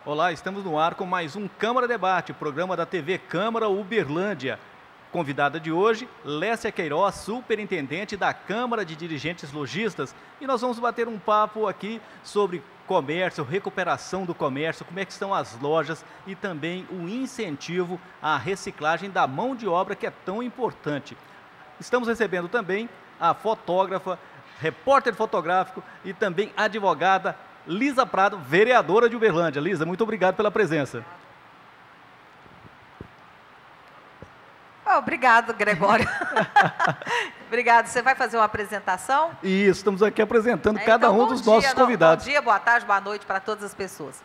Olá, estamos no ar com mais um Câmara Debate, programa da TV Câmara Uberlândia. Convidada de hoje, Lécia Queiroz, superintendente da Câmara de Dirigentes Lojistas. E nós vamos bater um papo aqui sobre comércio, recuperação do comércio, como é que estão as lojas e também o incentivo à reciclagem da mão de obra, que é tão importante. Estamos recebendo também a fotógrafa, repórter fotográfico e também advogada Lisa Prado, vereadora de Uberlândia. Lisa, muito obrigado pela presença. Obrigado, Gregório. Obrigado. Você vai fazer uma apresentação? Isso, estamos aqui apresentando cada um dos nossos convidados. Bom dia, boa tarde, boa noite para todas as pessoas.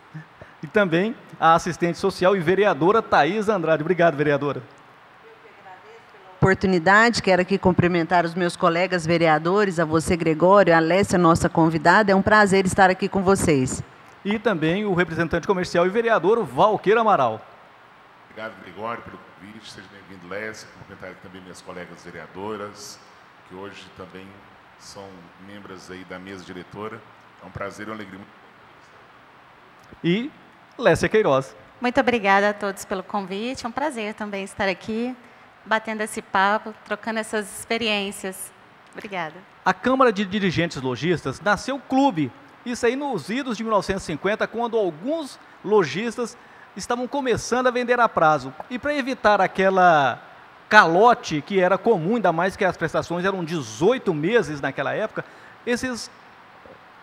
E também a assistente social e vereadora Thaisa Andrade. Obrigado, vereadora. Oportunidade, quero aqui cumprimentar os meus colegas vereadores, a você, Gregório, a Lécia, nossa convidada. É um prazer estar aqui com vocês. E também o representante comercial e vereador Valqueir Amaral. Obrigado, Gregório, pelo convite. Seja bem-vindo, Lécia. Cumprimentar também minhas colegas vereadoras, que hoje também são membros aí da mesa diretora. É um prazer e uma alegria. E Lécia Queiroz. Muito obrigada a todos pelo convite. É um prazer também estar aqui, batendo esse papo, trocando essas experiências. Obrigada. A Câmara de Dirigentes Lojistas nasceu clube. Isso aí nos idos de 1950, quando alguns lojistas estavam começando a vender a prazo. E para evitar aquela calote que era comum, ainda mais que as prestações eram 18 meses naquela época, esses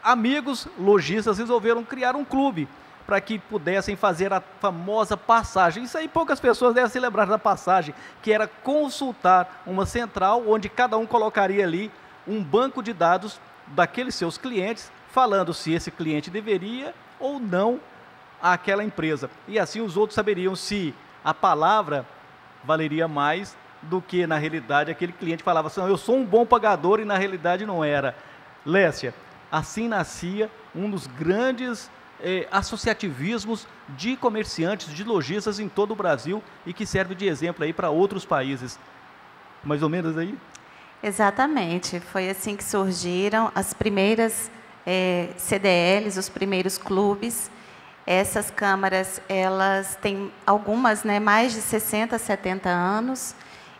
amigos lojistas resolveram criar um clube para que pudessem fazer a famosa passagem. Isso aí poucas pessoas devem se lembrar da passagem, que era consultar uma central, onde cada um colocaria ali um banco de dados daqueles seus clientes, falando se esse cliente deveria ou não àquela empresa. E assim os outros saberiam se a palavra valeria mais do que, na realidade, aquele cliente falava assim, eu sou um bom pagador, e na realidade não era. Lécia, assim nascia um dos grandes associativismos de comerciantes, de lojistas em todo o Brasil, e que serve de exemplo aí para outros países. Mais ou menos aí? Exatamente. Foi assim que surgiram as primeiras CDLs, os primeiros clubes. Essas câmaras, elas têm algumas, mais de 60, 70 anos,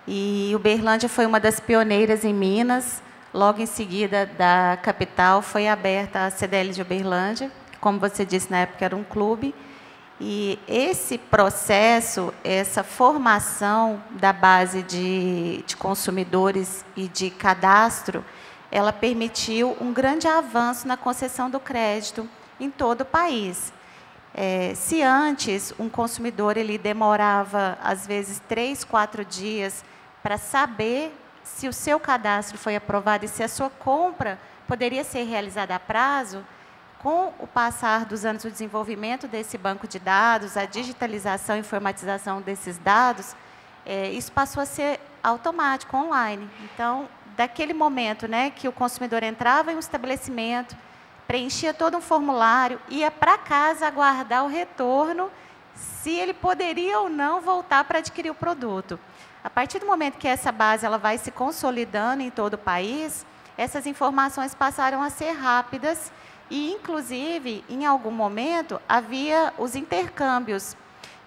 e Uberlândia foi uma das pioneiras em Minas. Logo em seguida da capital foi aberta a CDL de Uberlândia, que, como você disse, na época era um clube. E esse processo, essa formação da base de consumidores e de cadastro, ela permitiu um grande avanço na concessão do crédito em todo o país. Se antes um consumidor ele demorava, às vezes, 3, 4 dias para saber se o seu cadastro foi aprovado e se a sua compra poderia ser realizada a prazo, com o passar dos anos do desenvolvimento desse banco de dados, a digitalização e informatização desses dados, isso passou a ser automático, online. Então, daquele momento que o consumidor entrava em um estabelecimento, preenchia todo um formulário, ia para casa aguardar o retorno, se ele poderia ou não voltar para adquirir o produto. A partir do momento que essa base ela vai se consolidando em todo o país, essas informações passaram a ser rápidas e, inclusive, em algum momento, havia os intercâmbios,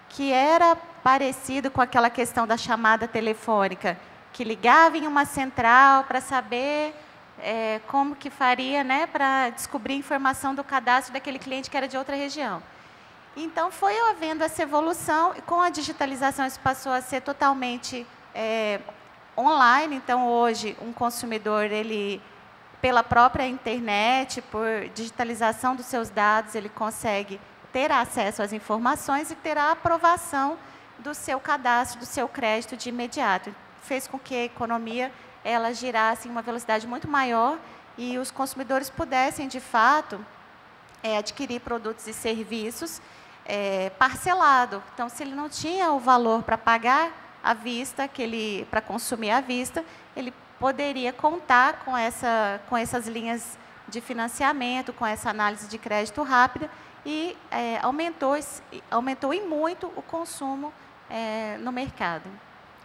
que era parecido com aquela questão da chamada telefônica, que ligava em uma central para saber como que faria para descobrir informação do cadastro daquele cliente que era de outra região. Então, foi havendo essa evolução, e com a digitalização isso passou a ser totalmente online. Então, hoje, um consumidor, ele, pela própria internet, por digitalização dos seus dados, ele consegue ter acesso às informações e ter a aprovação do seu cadastro, do seu crédito de imediato. Fez com que a economia ela girasse em uma velocidade muito maior e os consumidores pudessem, de fato, adquirir produtos e serviços parcelado. Então, se ele não tinha o valor para pagar à vista, para consumir à vista, ele poderia contar com essas linhas de financiamento, com essa análise de crédito rápida, e aumentou em muito o consumo no mercado.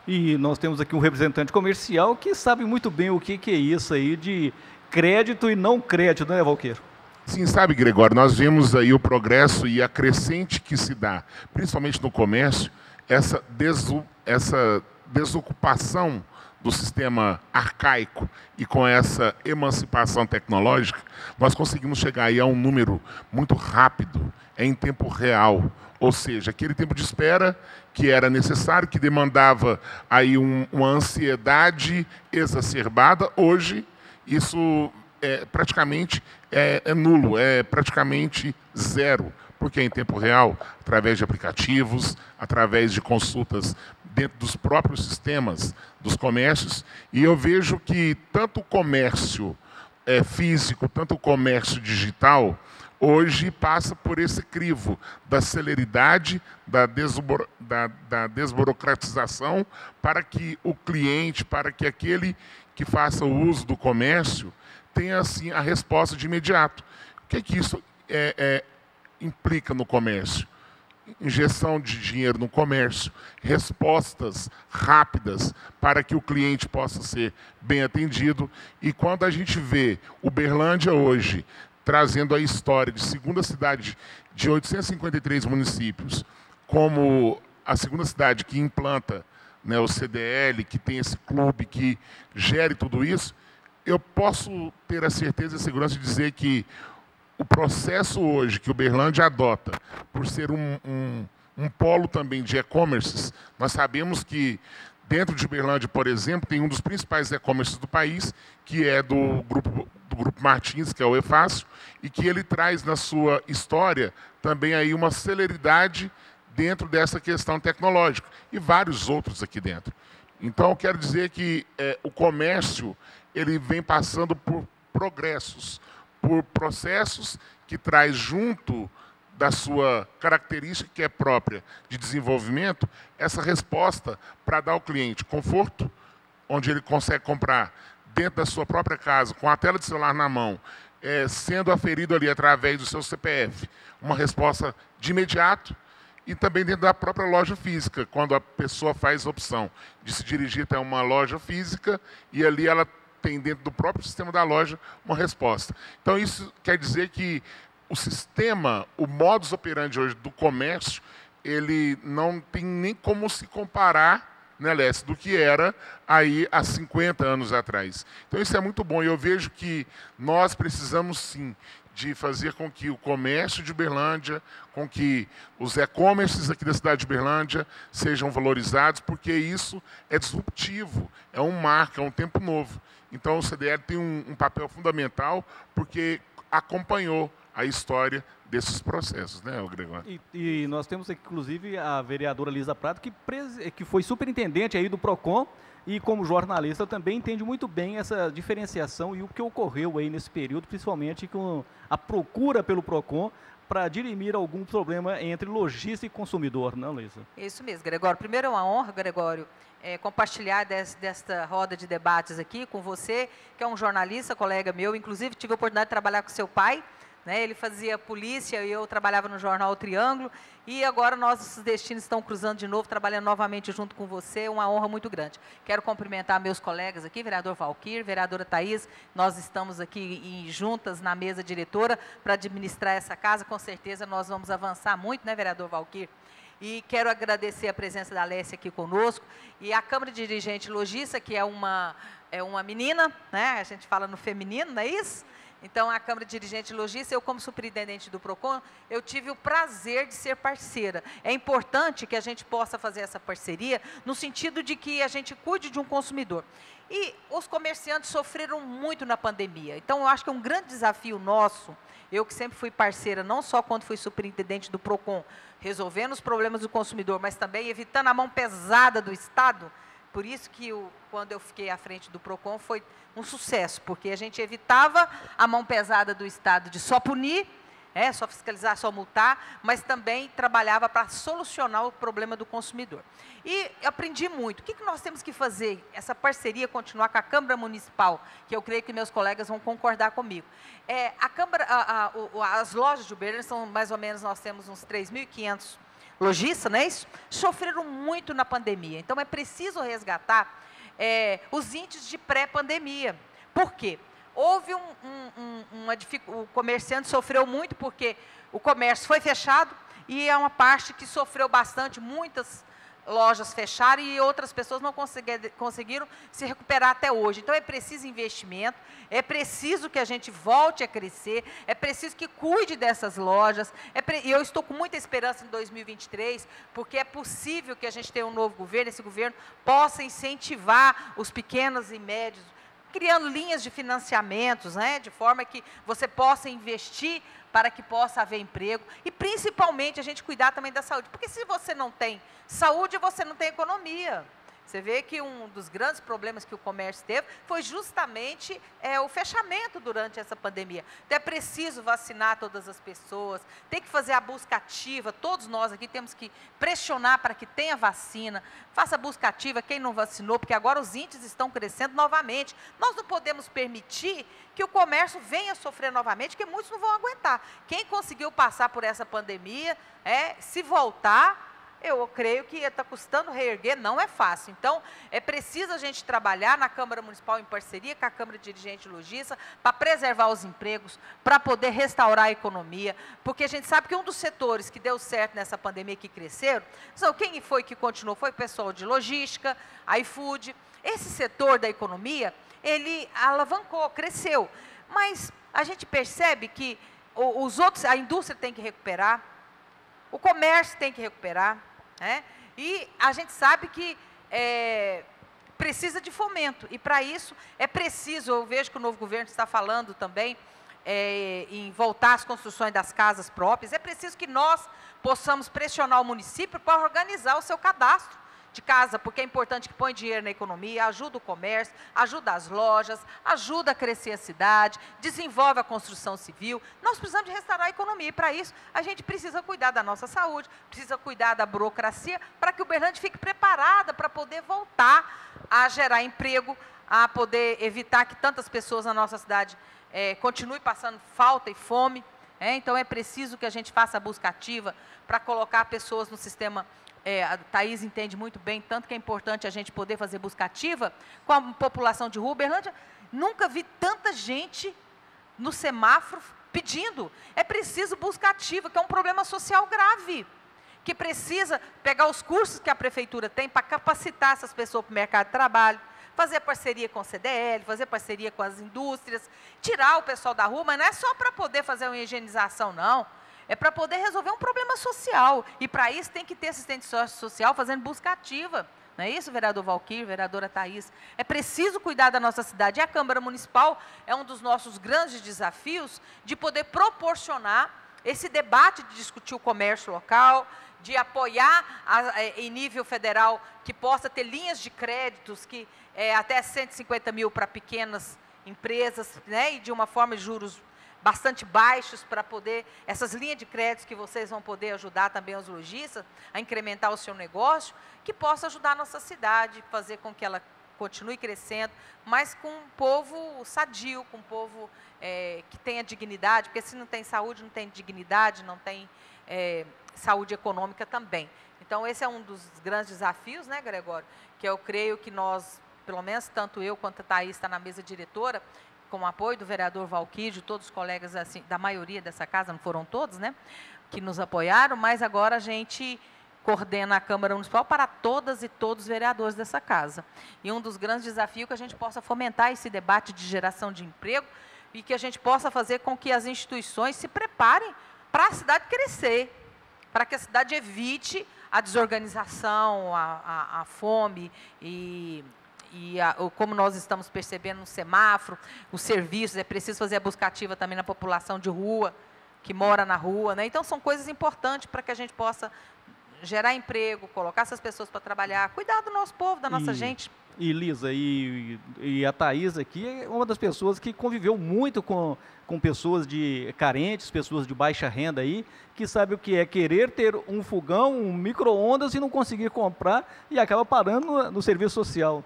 E nós temos aqui um representante comercial que sabe muito bem o que é isso aí de crédito e não crédito, né, Valqueiro? Sim, sabe, Gregório, nós vemos aí o progresso e a crescente que se dá, principalmente no comércio, essa desocupação do sistema arcaico e com essa emancipação tecnológica, nós conseguimos chegar aí a um número muito rápido, em tempo real. Ou seja, aquele tempo de espera que era necessário, que demandava aí uma ansiedade exacerbada, hoje isso praticamente é nulo, é praticamente zero, porque é em tempo real, através de aplicativos, através de consultas dentro dos próprios sistemas dos comércios, e eu vejo que tanto o comércio físico, tanto o comércio digital, hoje passa por esse crivo da celeridade, da desburocratização, para que o cliente, para que aquele que faça o uso do comércio, tenha assim a resposta de imediato. O que é que isso implica no comércio? Injeção de dinheiro no comércio, respostas rápidas para que o cliente possa ser bem atendido. E quando a gente vê Uberlândia hoje trazendo a história de segunda cidade de 853 municípios, como a segunda cidade que implanta, né, o CDL, que tem esse clube, que gere tudo isso, eu posso ter a certeza e a segurança de dizer que o processo hoje que Uberlândia adota, por ser um polo também de e-commerces, nós sabemos que dentro de Uberlândia, por exemplo, tem um dos principais e-commerces do país, que é do Grupo Martins, que é o eFácil, e que ele traz na sua história também aí uma celeridade dentro dessa questão tecnológica, e vários outros aqui dentro. Então, eu quero dizer que o comércio ele vem passando por progressos, por processos que traz junto da sua característica que é própria de desenvolvimento, essa resposta para dar ao cliente conforto, onde ele consegue comprar dentro da sua própria casa, com a tela de celular na mão, sendo aferido ali através do seu CPF, uma resposta de imediato, e também dentro da própria loja física, quando a pessoa faz a opção de se dirigir até uma loja física e ali ela tem dentro do próprio sistema da loja uma resposta. Então isso quer dizer que o sistema, o modus operandi hoje do comércio, ele não tem nem como se comparar, né, Lécio, do que era aí há 50 anos atrás. Então isso é muito bom e eu vejo que nós precisamos sim de fazer com que o comércio de Uberlândia, com que os e-commerces aqui da cidade de Uberlândia sejam valorizados, porque isso é disruptivo, é um marco, é um tempo novo. Então o CDL tem um papel fundamental, porque acompanhou a história desses processos, né, Gregório? E nós temos aqui, inclusive, a vereadora Lisa Prato, que foi superintendente aí do PROCON, e como jornalista também entende muito bem essa diferenciação e o que ocorreu aí nesse período, principalmente com a procura pelo PROCON para dirimir algum problema entre lojista e consumidor, não, Lisa? Isso mesmo, Gregório. Primeiro é uma honra, Gregório, compartilhar desta roda de debates aqui com você, que é um jornalista, colega meu, inclusive tive a oportunidade de trabalhar com seu pai, né? Ele fazia polícia e eu trabalhava no jornal O Triângulo, e agora nossos destinos estão cruzando de novo, trabalhando novamente junto com você, uma honra muito grande. Quero cumprimentar meus colegas aqui, vereador Valquir, vereadora Thaís, nós estamos aqui juntas na mesa diretora para administrar essa casa, com certeza nós vamos avançar muito, né, vereador Valquir? E quero agradecer a presença da Lécia aqui conosco, e a Câmara de Dirigente Logista, que é uma menina, né, a gente fala no feminino, não é isso? Então, a Câmara de Dirigente Logista, eu como superintendente do PROCON, eu tive o prazer de ser parceira. É importante que a gente possa fazer essa parceria no sentido de que a gente cuide de um consumidor. E os comerciantes sofreram muito na pandemia. Então, eu acho que é um grande desafio nosso, eu que sempre fui parceira, não só quando fui superintendente do PROCON, resolvendo os problemas do consumidor, mas também evitando a mão pesada do Estado. Por isso que quando eu fiquei à frente do PROCON foi um sucesso, porque a gente evitava a mão pesada do Estado de só punir, só fiscalizar, só multar, mas também trabalhava para solucionar o problema do consumidor. E aprendi muito. O que nós temos que fazer? Essa parceria continuar com a Câmara Municipal, que eu creio que meus colegas vão concordar comigo. A Câmara, as lojas de Uberlândia são mais ou menos, nós temos uns 3.500 lojistas, não é isso? Sofreram muito na pandemia. Então, é preciso resgatar os índices de pré-pandemia. Por quê? Houve o comerciante sofreu muito porque o comércio foi fechado e é uma parte que sofreu bastante, muitas lojas fecharam e outras pessoas não conseguiram se recuperar até hoje. Então, é preciso investimento, é preciso que a gente volte a crescer, é preciso que cuide dessas lojas. E eu estou com muita esperança em 2023, porque é possível que a gente tenha um novo governo, esse governo possa incentivar os pequenos e médios, criando linhas de financiamentos, de forma que você possa investir para que possa haver emprego e, principalmente, a gente cuidar também da saúde. Porque se você não tem saúde, você não tem economia. Você vê que um dos grandes problemas que o comércio teve foi justamente o fechamento durante essa pandemia. Então, é preciso vacinar todas as pessoas, tem que fazer a busca ativa, todos nós aqui temos que pressionar para que tenha vacina, faça a busca ativa, quem não vacinou, porque agora os índices estão crescendo novamente. Nós não podemos permitir que o comércio venha sofrer novamente, porque muitos não vão aguentar. Quem conseguiu passar por essa pandemia, se voltar, eu creio que está custando reerguer, não é fácil. Então, é preciso a gente trabalhar na Câmara Municipal em parceria com a Câmara de Dirigente Logista para preservar os empregos, para poder restaurar a economia, porque a gente sabe que um dos setores que deu certo nessa pandemia, que cresceram, quem foi que continuou? Foi o pessoal de logística, iFood. Esse setor da economia, ele alavancou, cresceu, mas a gente percebe que os outros, a indústria tem que recuperar, o comércio tem que recuperar, e a gente sabe que precisa de fomento, e para isso é preciso, eu vejo que o novo governo está falando também em voltar às construções das casas próprias, é preciso que nós possamos pressionar o município para organizar o seu cadastro de casa, porque é importante que põe dinheiro na economia, ajuda o comércio, ajuda as lojas, ajuda a crescer a cidade, desenvolve a construção civil. Nós precisamos de restaurar a economia, e para isso a gente precisa cuidar da nossa saúde, precisa cuidar da burocracia, para que Uberlândia fique preparada para poder voltar a gerar emprego, a poder evitar que tantas pessoas na nossa cidade continuem passando falta e fome. Então, é preciso que a gente faça a busca ativa para colocar pessoas no sistema. A Thaís entende muito bem, tanto que é importante a gente poder fazer busca ativa com a população de rua. Uberlândia, nunca vi tanta gente no semáforo pedindo. É preciso busca ativa, que é um problema social grave, que precisa pegar os cursos que a prefeitura tem para capacitar essas pessoas para o mercado de trabalho, fazer parceria com o CDL, fazer parceria com as indústrias, tirar o pessoal da rua, mas não é só para poder fazer uma higienização, não. É para poder resolver um problema social. E para isso tem que ter assistente social fazendo busca ativa. Não é isso, vereador Valquírio, vereadora Thaís? É preciso cuidar da nossa cidade. E a Câmara Municipal é um dos nossos grandes desafios de poder proporcionar esse debate de discutir o comércio local, de apoiar em nível federal que possa ter linhas de créditos que até 150 mil para pequenas empresas, e de uma forma de juros bastante baixos, para poder, essas linhas de créditos que vocês vão poder ajudar também os lojistas a incrementar o seu negócio, que possa ajudar a nossa cidade, fazer com que ela continue crescendo, mas com um povo sadio, com um povo que tenha dignidade, porque se não tem saúde, não tem dignidade, não tem saúde econômica também. Então, esse é um dos grandes desafios, Gregório, que eu creio que nós, pelo menos tanto eu quanto a Thaís está na mesa diretora, com o apoio do vereador Valquírio, de todos os colegas, assim, da maioria dessa casa, não foram todos, que nos apoiaram, mas agora a gente coordena a Câmara Municipal para todas e todos os vereadores dessa casa. E um dos grandes desafios é que a gente possa fomentar esse debate de geração de emprego e que a gente possa fazer com que as instituições se preparem para a cidade crescer, para que a cidade evite a desorganização, a fome como nós estamos percebendo no semáforo, os serviços, é preciso fazer a busca ativa também na população de rua, que mora na rua. Então, são coisas importantes para que a gente possa gerar emprego, colocar essas pessoas para trabalhar, cuidar do nosso povo, da nossa gente. E Lisa, e a Thaís aqui é uma das pessoas que conviveu muito com pessoas carentes, pessoas de baixa renda aí, que sabe o que é querer ter um fogão, um micro-ondas e não conseguir comprar e acaba parando no serviço social.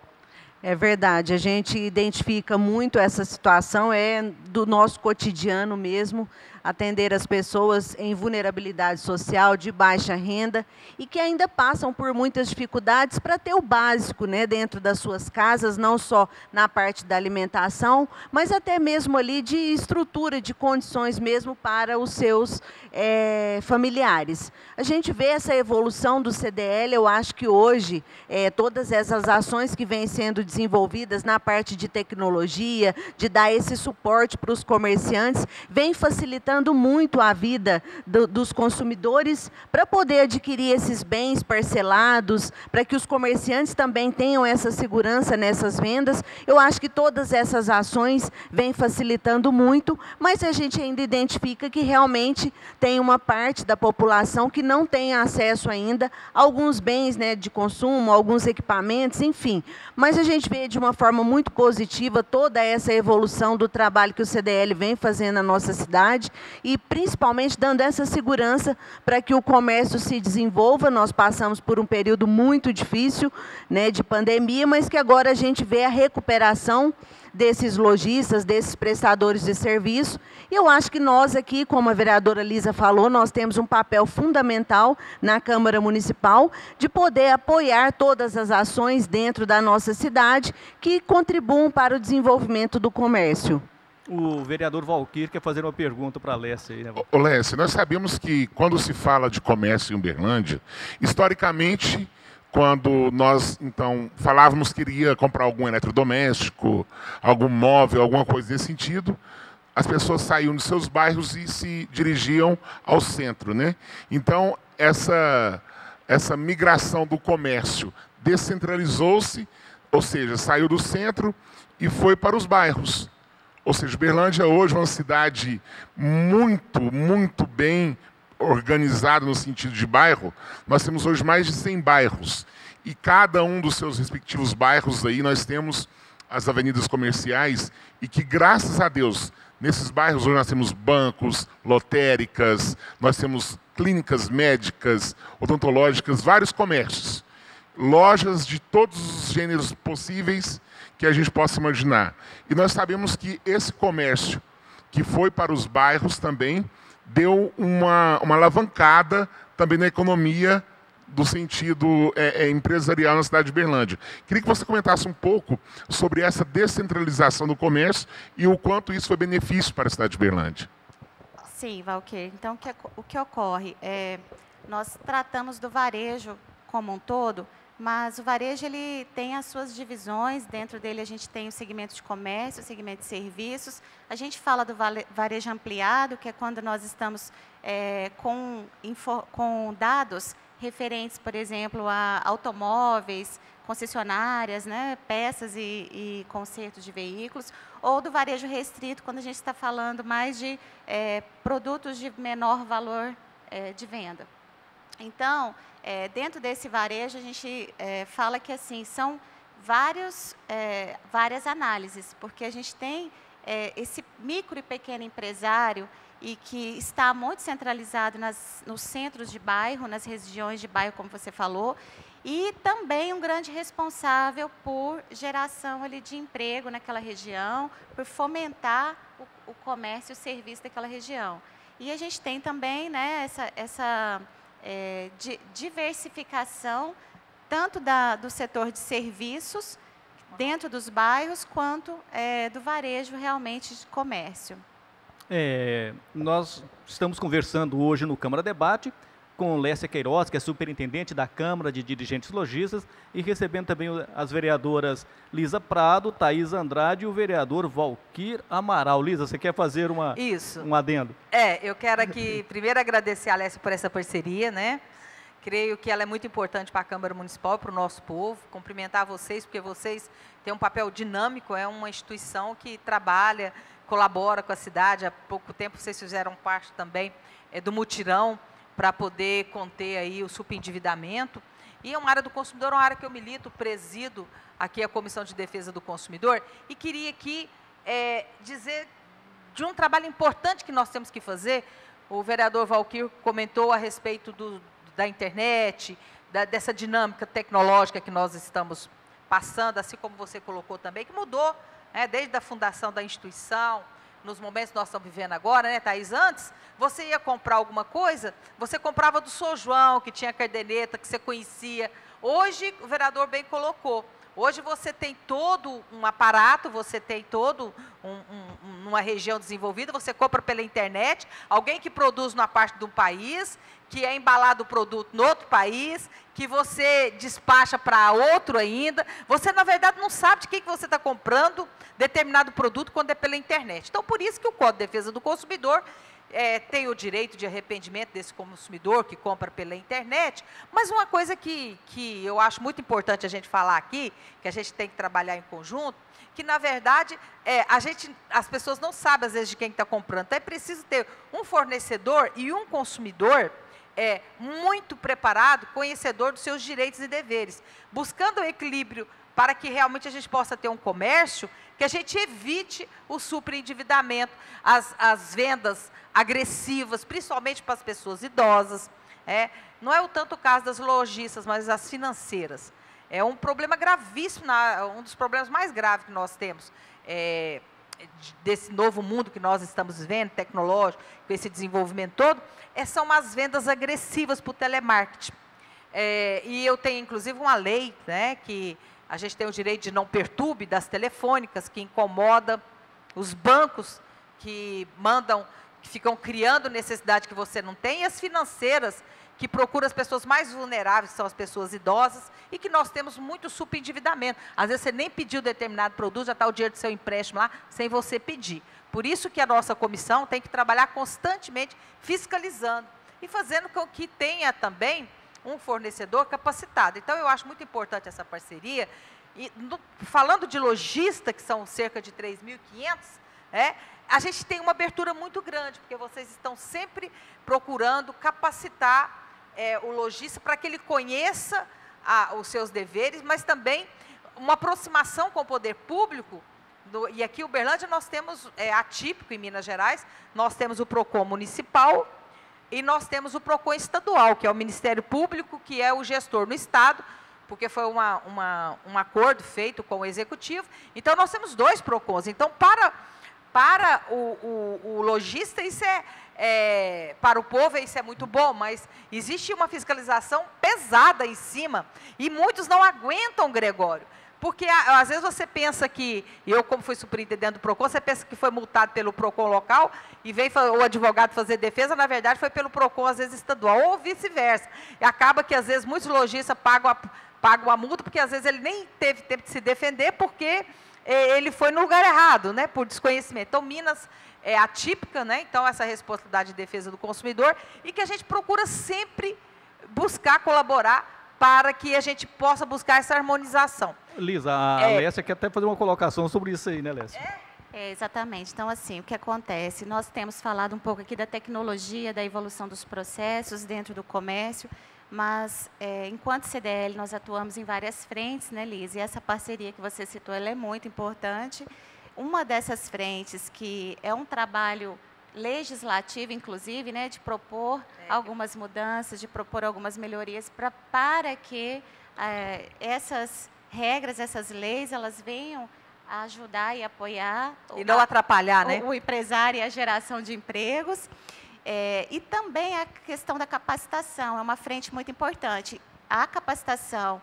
É verdade, a gente identifica muito essa situação, é do nosso cotidiano mesmo, atender as pessoas em vulnerabilidade social, de baixa renda, e que ainda passam por muitas dificuldades para ter o básico, né, dentro das suas casas, não só na parte da alimentação, mas até mesmo ali de estrutura, de condições mesmo para os seus familiares. A gente vê essa evolução do CDL, eu acho que hoje, todas essas ações que vêm sendo desenvolvidas na parte de tecnologia, de dar esse suporte para os comerciantes, vem facilitando muito a vida dos consumidores para poder adquirir esses bens parcelados, para que os comerciantes também tenham essa segurança nessas vendas. Eu acho que todas essas ações vêm facilitando muito, mas a gente ainda identifica que realmente tem uma parte da população que não tem acesso ainda a alguns bens, né, de consumo, alguns equipamentos, enfim. Mas a gente vê de uma forma muito positiva toda essa evolução do trabalho que o CDL vem fazendo na nossa cidade, e principalmente dando essa segurança para que o comércio se desenvolva. Nós passamos por um período muito difícil, né, de pandemia, mas que agora a gente vê a recuperação desses lojistas, desses prestadores de serviço. E eu acho que nós aqui, como a vereadora Lisa falou, nós temos um papel fundamental na Câmara Municipal de poder apoiar todas as ações dentro da nossa cidade que contribuam para o desenvolvimento do comércio. O vereador Valquir quer fazer uma pergunta para a Lécia aí, né? Ô Lécia, nós sabemos que quando se fala de comércio em Uberlândia, historicamente, quando nós, então, falávamos que iria comprar algum eletrodoméstico, algum móvel, alguma coisa nesse sentido, as pessoas saíam de seus bairros e se dirigiam ao centro, né? Então, essa migração do comércio descentralizou-se, ou seja, saiu do centro e foi para os bairros. Ou seja, Uberlândia hoje é uma cidade muito bem organizada no sentido de bairro. Nós temos hoje mais de 100 bairros. E cada um dos seus respectivos bairros aí nós temos as avenidas comerciais e que, graças a Deus, nesses bairros hoje nós temos bancos, lotéricas, nós temos clínicas médicas, odontológicas, vários comércios. Lojas de todos os gêneros possíveis que a gente possa imaginar. E nós sabemos que esse comércio que foi para os bairros também deu uma alavancada também na economia do sentido empresarial na cidade de Uberlândia. Queria que você comentasse um pouco sobre essa descentralização do comércio e o quanto isso foi benefício para a cidade de Uberlândia. Sim, Valquir. Então, o que ocorre? Nós tratamos do varejo como um todo, mas o varejo ele tem as suas divisões, dentro dele a gente tem o segmento de comércio, o segmento de serviços, a gente fala do varejo ampliado, que é quando nós estamos com dados referentes, por exemplo, a automóveis, concessionárias, né, peças e consertos de veículos, ou do varejo restrito, quando a gente está falando mais de produtos de menor valor de venda. Então, dentro desse varejo, a gente fala que assim, são várias análises, porque a gente tem esse micro e pequeno empresário e que está muito centralizado nos centros de bairro, nas regiões de bairro, como você falou, e também um grande responsável por geração ali de emprego naquela região, por fomentar o comércio e o serviço daquela região. E a gente tem também, né, essa diversificação tanto do setor de serviços dentro dos bairros quanto do varejo realmente de comércio. Nós estamos conversando hoje no Câmara Debate com Lécia Queiroz, que é superintendente da Câmara de Dirigentes Lojistas, e recebendo também as vereadoras Lisa Prado, Thaís Andrade e o vereador Valquir Amaral. Lisa, você quer fazer um adendo? Eu quero aqui primeiro agradecer a Lécia por essa parceria, né? Creio que ela é muito importante para a Câmara Municipal, para o nosso povo. Cumprimentar vocês, porque vocês têm um papel dinâmico, é uma instituição que trabalha, colabora com a cidade. Há pouco tempo vocês fizeram parte também do mutirão para poder conter aí o superendividamento. E é uma área do consumidor, uma área que eu milito, presido aqui a Comissão de Defesa do Consumidor, e queria aqui dizer de um trabalho importante que nós temos que fazer. O vereador Valquir comentou a respeito da internet, dessa dinâmica tecnológica que nós estamos passando, assim como você colocou também, que mudou, desde a fundação da instituição, nos momentos que nós estamos vivendo agora, né, Thaís? Antes, você ia comprar alguma coisa, você comprava do São João, que tinha caderneta, que você conhecia. Hoje, o vereador bem colocou, hoje você tem todo um aparato, você tem todo uma região desenvolvida, você compra pela internet, alguém que produz numa parte de um país, que é embalado o produto no outro país, que você despacha para outro ainda. Você, na verdade, não sabe de quem que você está comprando determinado produto quando é pela internet. Então, por isso que o Código de Defesa do Consumidor tem o direito de arrependimento desse consumidor que compra pela internet, mas uma coisa que eu acho muito importante a gente falar aqui, que a gente tem que trabalhar em conjunto, que, na verdade, as pessoas não sabem, às vezes, de quem está comprando. Então, é preciso ter um fornecedor e um consumidor muito preparado, conhecedor dos seus direitos e deveres, buscando o equilíbrio para que realmente a gente possa ter um comércio, que a gente evite o superendividamento, as vendas agressivas, principalmente para as pessoas idosas. Não é tanto o caso das lojistas, mas as financeiras. É um problema gravíssimo, um dos problemas mais graves que nós temos, desse novo mundo que nós estamos vivendo, tecnológico, com esse desenvolvimento todo, são as vendas agressivas para o telemarketing. E eu tenho, inclusive, uma lei, né, que a gente tem o direito de não perturbe das telefônicas, que incomoda os bancos que ficam criando necessidade que você não tem, e as financeiras, que procuram as pessoas mais vulneráveis, que são as pessoas idosas, e que nós temos muito superendividamento. Às vezes você nem pediu determinado produto, já está o dinheiro do seu empréstimo lá, sem você pedir. Por isso que a nossa comissão tem que trabalhar constantemente fiscalizando e fazendo com que tenha também um fornecedor capacitado. Então, eu acho muito importante essa parceria. E, falando de lojista, que são cerca de 3.500, a gente tem uma abertura muito grande, porque vocês estão sempre procurando capacitar o lojista para que ele conheça os seus deveres, mas também uma aproximação com o poder público. E aqui em Uberlândia nós temos, atípico em Minas Gerais, nós temos o PROCON municipal e nós temos o PROCON estadual, que é o Ministério Público, que é o gestor no Estado, porque foi um acordo feito com o Executivo. Então, nós temos 2 PROCONs. Então, para o lojista, isso para o povo, isso é muito bom, mas existe uma fiscalização pesada em cima, e muitos não aguentam, Gregório, porque às vezes você pensa que, eu como fui superintendente do PROCON, você pensa que foi multado pelo PROCON local, e vem o advogado fazer defesa, na verdade foi pelo PROCON, às vezes estadual, ou vice-versa. E acaba que, às vezes, muitos lojistas pagam a multa, porque às vezes ele nem teve tempo de se defender, porque ele foi no lugar errado, né, por desconhecimento. Então, Minas é atípica, né, então, essa responsabilidade de defesa do consumidor, e que a gente procura sempre buscar colaborar para que a gente possa buscar essa harmonização. Lisa, a Lécia quer até fazer uma colocação sobre isso aí, né, Lécia? Exatamente. Então, assim, o que acontece? Nós temos falado um pouco aqui da tecnologia, da evolução dos processos dentro do comércio, mas, enquanto CDL, nós atuamos em várias frentes, né, Lisa? E essa parceria que você citou, ela é muito importante. Uma dessas frentes, que é um trabalho legislativo, inclusive, né, de propor algumas mudanças, de propor algumas melhorias para que essas regras, essas leis, elas venham a ajudar e apoiar e não atrapalhar, né, o empresário e a geração de empregos. E também a questão da capacitação é uma frente muito importante. A capacitação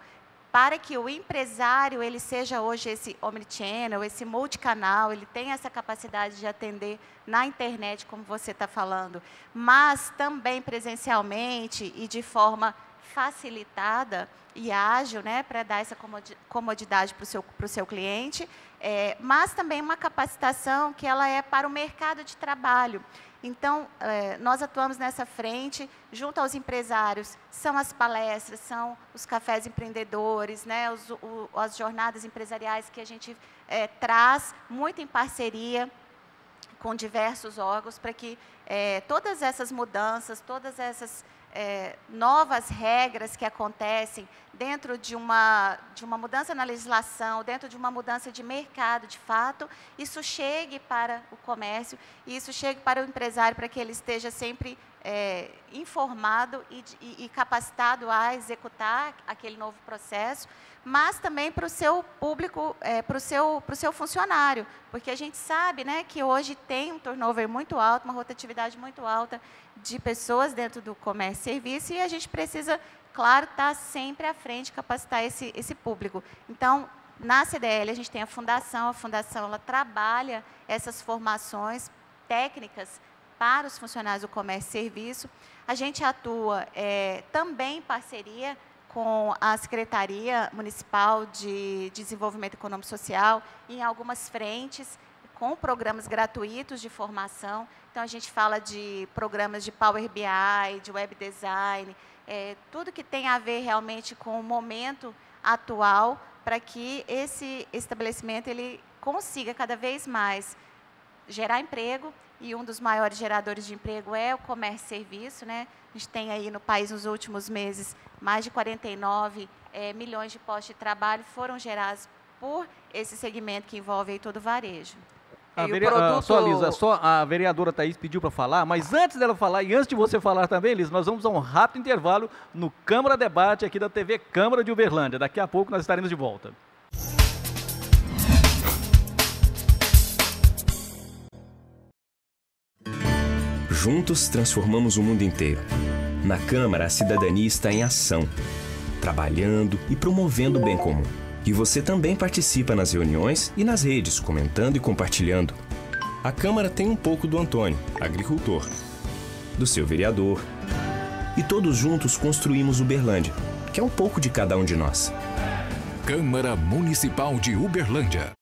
para que o empresário ele seja hoje esse omnichannel, esse multicanal, ele tem essa capacidade de atender na internet, como você está falando, mas também presencialmente e de forma facilitada e ágil, né, para dar essa comodidade para o seu cliente, mas também uma capacitação que ela é para o mercado de trabalho. Então, nós atuamos nessa frente, junto aos empresários, são as palestras, são os cafés empreendedores, né, as jornadas empresariais que a gente traz muito em parceria com diversos órgãos, para que todas essas mudanças, todas essas novas regras que acontecem dentro de uma mudança na legislação, dentro de uma mudança de mercado, de fato, isso chegue para o comércio e isso chegue para o empresário, para que ele esteja sempre informado e capacitado a executar aquele novo processo, mas também para o seu público, para o seu funcionário, porque a gente sabe, né, que hoje tem um turnover muito alto, uma rotatividade muito alta de pessoas dentro do comércio e serviço, e a gente precisa, claro, estar sempre à frente, capacitar esse público. Então, na CDL, a gente tem a fundação ela trabalha essas formações técnicas para os funcionários do comércio e serviço. A gente atua também em parceria com a Secretaria Municipal de Desenvolvimento Econômico e Social, em algumas frentes, com programas gratuitos de formação. Então, a gente fala de programas de Power BI, de Web Design, tudo que tem a ver realmente com o momento atual, para que esse estabelecimento ele consiga cada vez mais gerar emprego, e um dos maiores geradores de emprego é o comércio e serviço, né? A gente tem aí no país, nos últimos meses, mais de 49 milhões de postos de trabalho foram gerados por esse segmento que envolve aí todo o varejo. Só, Lisa, a vereadora Thaís pediu para falar, mas antes dela falar e antes de você falar também, Lisa, nós vamos a um rápido intervalo no Câmara Debate aqui da TV Câmara de Uberlândia. Daqui a pouco nós estaremos de volta. Juntos transformamos o mundo inteiro. Na Câmara, a cidadania está em ação, trabalhando e promovendo o bem comum. E você também participa nas reuniões e nas redes, comentando e compartilhando. A Câmara tem um pouco do Antônio, agricultor, do seu vereador. E todos juntos construímos Uberlândia, que é um pouco de cada um de nós. Câmara Municipal de Uberlândia.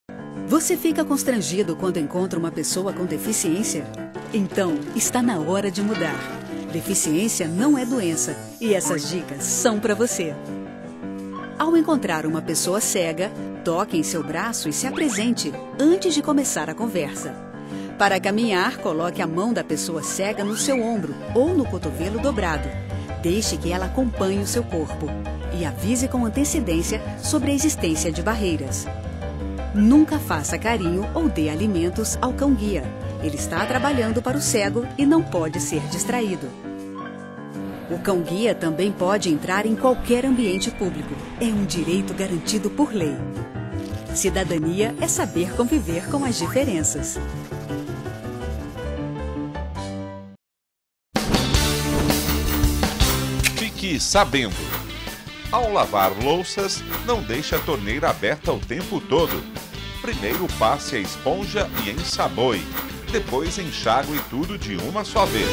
Você fica constrangido quando encontra uma pessoa com deficiência? Então, está na hora de mudar. Deficiência não é doença e essas dicas são para você. Ao encontrar uma pessoa cega, toque em seu braço e se apresente antes de começar a conversa. Para caminhar, coloque a mão da pessoa cega no seu ombro ou no cotovelo dobrado. Deixe que ela acompanhe o seu corpo e avise com antecedência sobre a existência de barreiras. Nunca faça carinho ou dê alimentos ao cão-guia. Ele está trabalhando para o cego e não pode ser distraído. O cão-guia também pode entrar em qualquer ambiente público. É um direito garantido por lei. Cidadania é saber conviver com as diferenças. Fique sabendo. Ao lavar louças, não deixe a torneira aberta o tempo todo. Primeiro passe a esponja e ensaboe. Depois enxague tudo de uma só vez.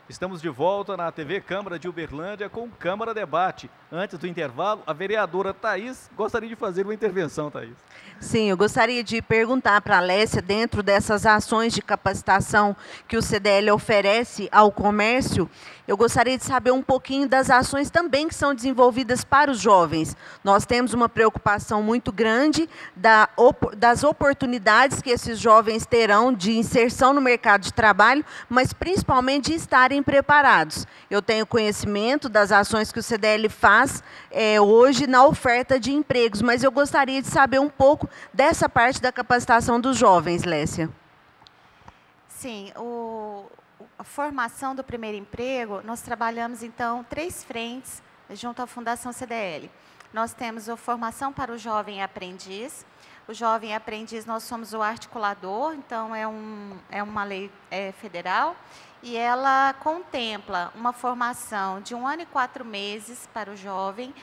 Estamos de volta na TV Câmara de Uberlândia com Câmara Debate. Antes do intervalo, a vereadora Thaís gostaria de fazer uma intervenção, Thaís. Sim, eu gostaria de perguntar para a Lécia, dentro dessas ações de capacitação que o CDL oferece ao comércio, eu gostaria de saber um pouquinho das ações também que são desenvolvidas para os jovens. Nós temos uma preocupação muito grande das oportunidades que esses jovens terão de inserção no mercado de trabalho, mas principalmente de estarem preparados. Eu tenho conhecimento das ações que o CDL faz hoje na oferta de empregos, mas eu gostaria de saber um pouco dessa parte da capacitação dos jovens, Lécia. Sim, a formação do primeiro emprego, nós trabalhamos, então, 3 frentes junto à Fundação CDL. Nós temos a formação para o jovem aprendiz. O jovem aprendiz, nós somos o articulador, então é uma lei federal, e ela contempla uma formação de 1 ano e 4 meses para o jovem,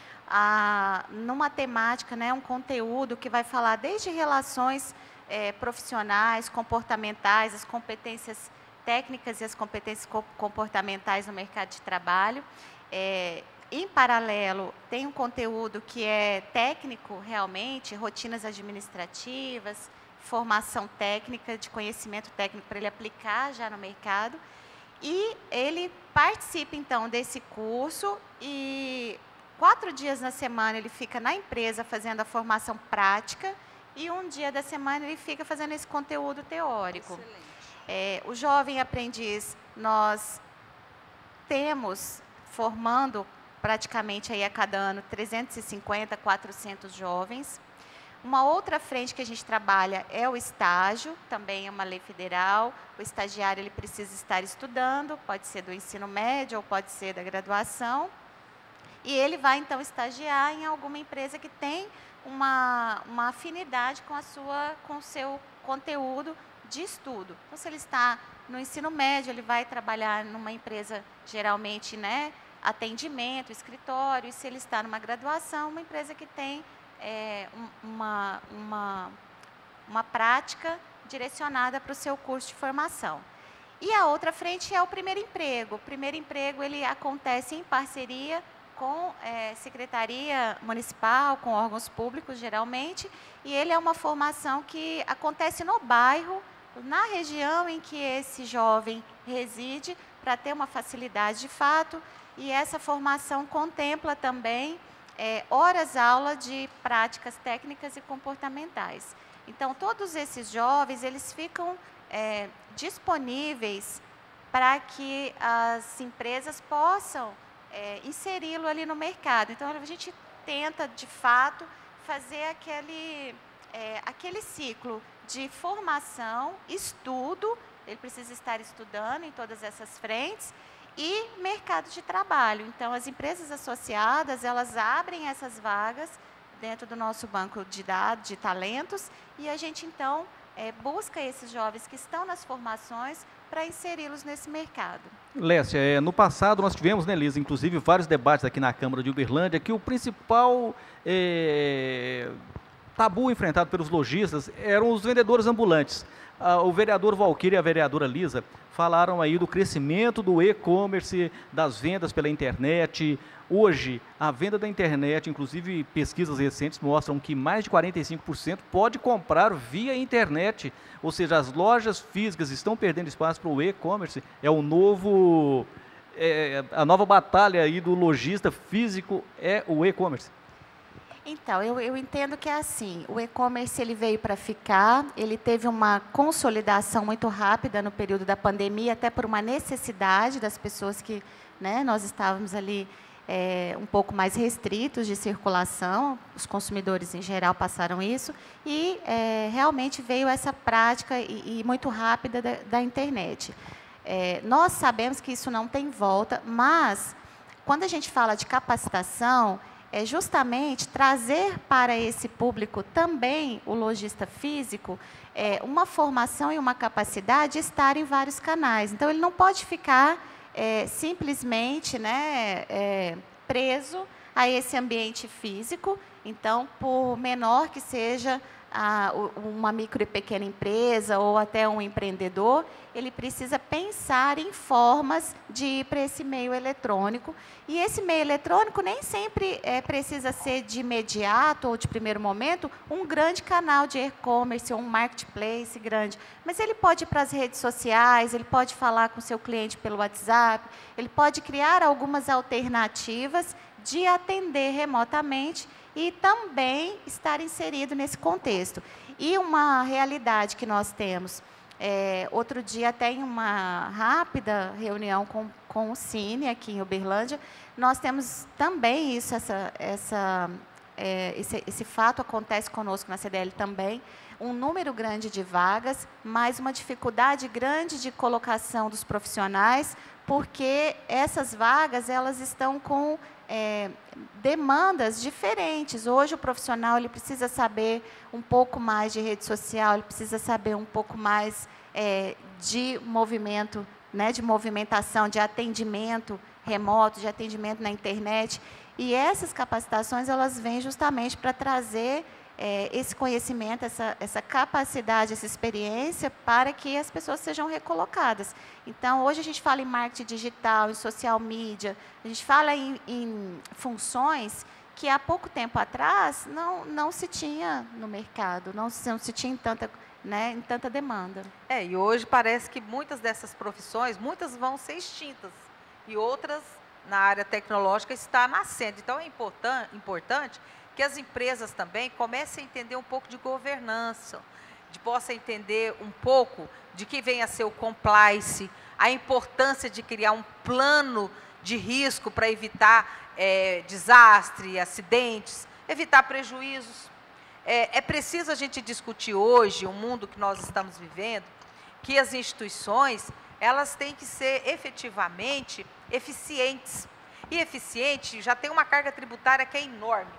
numa temática, né, um conteúdo que vai falar desde relações profissionais, comportamentais, as competências técnicas e as competências comportamentais no mercado de trabalho. Em paralelo, tem um conteúdo que é técnico, realmente, rotinas administrativas, formação técnica, de conhecimento técnico para ele aplicar já no mercado. E ele participa, então, desse curso e 4 dias na semana ele fica na empresa fazendo a formação prática e 1 dia da semana ele fica fazendo esse conteúdo teórico. O jovem aprendiz, nós temos formando praticamente aí a cada ano 350, 400 jovens. Uma outra frente que a gente trabalha é o estágio, também é uma lei federal. O estagiário ele precisa estar estudando, pode ser do ensino médio ou pode ser da graduação. E ele vai, então, estagiar em alguma empresa que tem uma afinidade com o seu conteúdo de estudo. Então, se ele está no ensino médio, ele vai trabalhar numa empresa, geralmente, né, atendimento, escritório. E se ele está numa graduação, uma empresa que tem uma prática direcionada para o seu curso de formação. E a outra frente é o primeiro emprego. O primeiro emprego ele acontece em parceria com secretaria municipal, com órgãos públicos, geralmente, e ele é uma formação que acontece no bairro, na região em que esse jovem reside, para ter uma facilidade de fato, e essa formação contempla também horas-aula de práticas técnicas e comportamentais. Então, todos esses jovens, eles ficam disponíveis para que as empresas possam inseri-lo ali no mercado. Então, a gente tenta, de fato, fazer aquele ciclo de formação, estudo, ele precisa estar estudando em todas essas frentes, e mercado de trabalho. Então, as empresas associadas, elas abrem essas vagas dentro do nosso banco de dados, de talentos, e a gente, então, busca esses jovens que estão nas formações para inseri-los nesse mercado. Lécia, no passado nós tivemos, né, Lisa, inclusive vários debates aqui na Câmara de Uberlândia, que o principal tabu enfrentado pelos lojistas eram os vendedores ambulantes. O vereador Valquírio e a vereadora Lisa falaram aí do crescimento do e-commerce, das vendas pela internet. Hoje, a venda da internet, inclusive pesquisas recentes mostram que mais de 45% pode comprar via internet. Ou seja, as lojas físicas estão perdendo espaço para o e-commerce. A nova batalha aí do lojista físico é o e-commerce. Então, eu entendo que é assim, o e-commerce ele veio para ficar, ele teve uma consolidação muito rápida no período da pandemia, até por uma necessidade das pessoas que, né, nós estávamos ali um pouco mais restritos de circulação, os consumidores em geral passaram isso, e realmente veio essa prática e muito rápida da internet. Nós sabemos que isso não tem volta, mas quando a gente fala de capacitação, é justamente trazer para esse público também, o lojista físico, uma formação e uma capacidade de estar em vários canais. Então, ele não pode ficar simplesmente, né, preso a esse ambiente físico. Então, por menor que seja uma micro e pequena empresa ou até um empreendedor, ele precisa pensar em formas de ir para esse meio eletrônico. E esse meio eletrônico nem sempre precisa ser de imediato ou de primeiro momento um grande canal de e-commerce ou um marketplace grande. Mas ele pode ir para as redes sociais, ele pode falar com o seu cliente pelo WhatsApp, ele pode criar algumas alternativas de atender remotamente e também estar inserido nesse contexto. E uma realidade que nós temos, outro dia até em uma rápida reunião com o Cine aqui em Uberlândia, nós temos também isso, esse fato acontece conosco na CDL também, um número grande de vagas, mas uma dificuldade grande de colocação dos profissionais, porque essas vagas elas estão com demandas diferentes. Hoje o profissional ele precisa saber um pouco mais de rede social, ele precisa saber um pouco mais de movimento, né, de movimentação, de atendimento remoto, de atendimento na internet. E essas capacitações elas vêm justamente para trazer esse conhecimento, essa capacidade, essa experiência para que as pessoas sejam recolocadas. Então, hoje a gente fala em marketing digital, em social media, a gente fala em funções que há pouco tempo atrás não se tinha no mercado, não se tinha em tanta né, em tanta demanda. E hoje parece que muitas dessas profissões, muitas vão ser extintas e outras na área tecnológica está nascendo. Então é importante que as empresas também comecem a entender um pouco de governança, possam entender um pouco de que vem a ser o compliance, a importância de criar um plano de risco para evitar desastre, acidentes, evitar prejuízos. É preciso a gente discutir hoje, o mundo que nós estamos vivendo, que as instituições, elas têm que ser efetivamente eficientes. E eficiente já tem uma carga tributária que é enorme,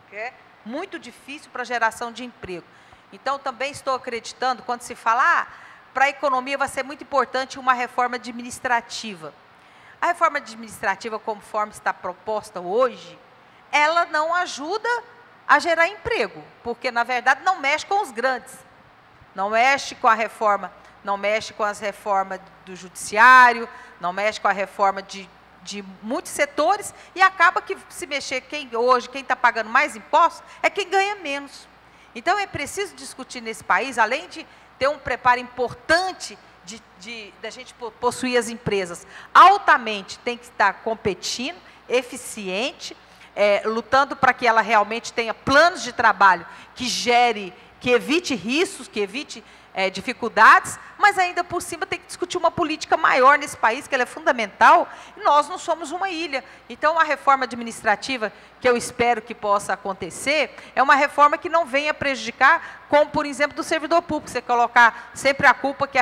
que é muito difícil para a geração de emprego. Então, também estou acreditando, quando se fala, para a economia vai ser muito importante uma reforma administrativa. A reforma administrativa, conforme está proposta hoje, ela não ajuda a gerar emprego, porque, na verdade, não mexe com os grandes. Não mexe com a reforma, não mexe com as reformas do judiciário, não mexe com a reforma de muitos setores, e acaba que, se mexer, hoje, quem está pagando mais impostos é quem ganha menos. Então, é preciso discutir nesse país, além de ter um preparo importante da gente possuir as empresas altamente, tem que estar competindo, eficiente, lutando para que ela realmente tenha planos de trabalho que evite riscos, que evite dificuldades, mas ainda por cima tem que discutir uma política maior nesse país, que ela é fundamental, e nós não somos uma ilha. Então, a reforma administrativa, que eu espero que possa acontecer, é uma reforma que não venha prejudicar, como, por exemplo, do servidor público, você colocar sempre a culpa que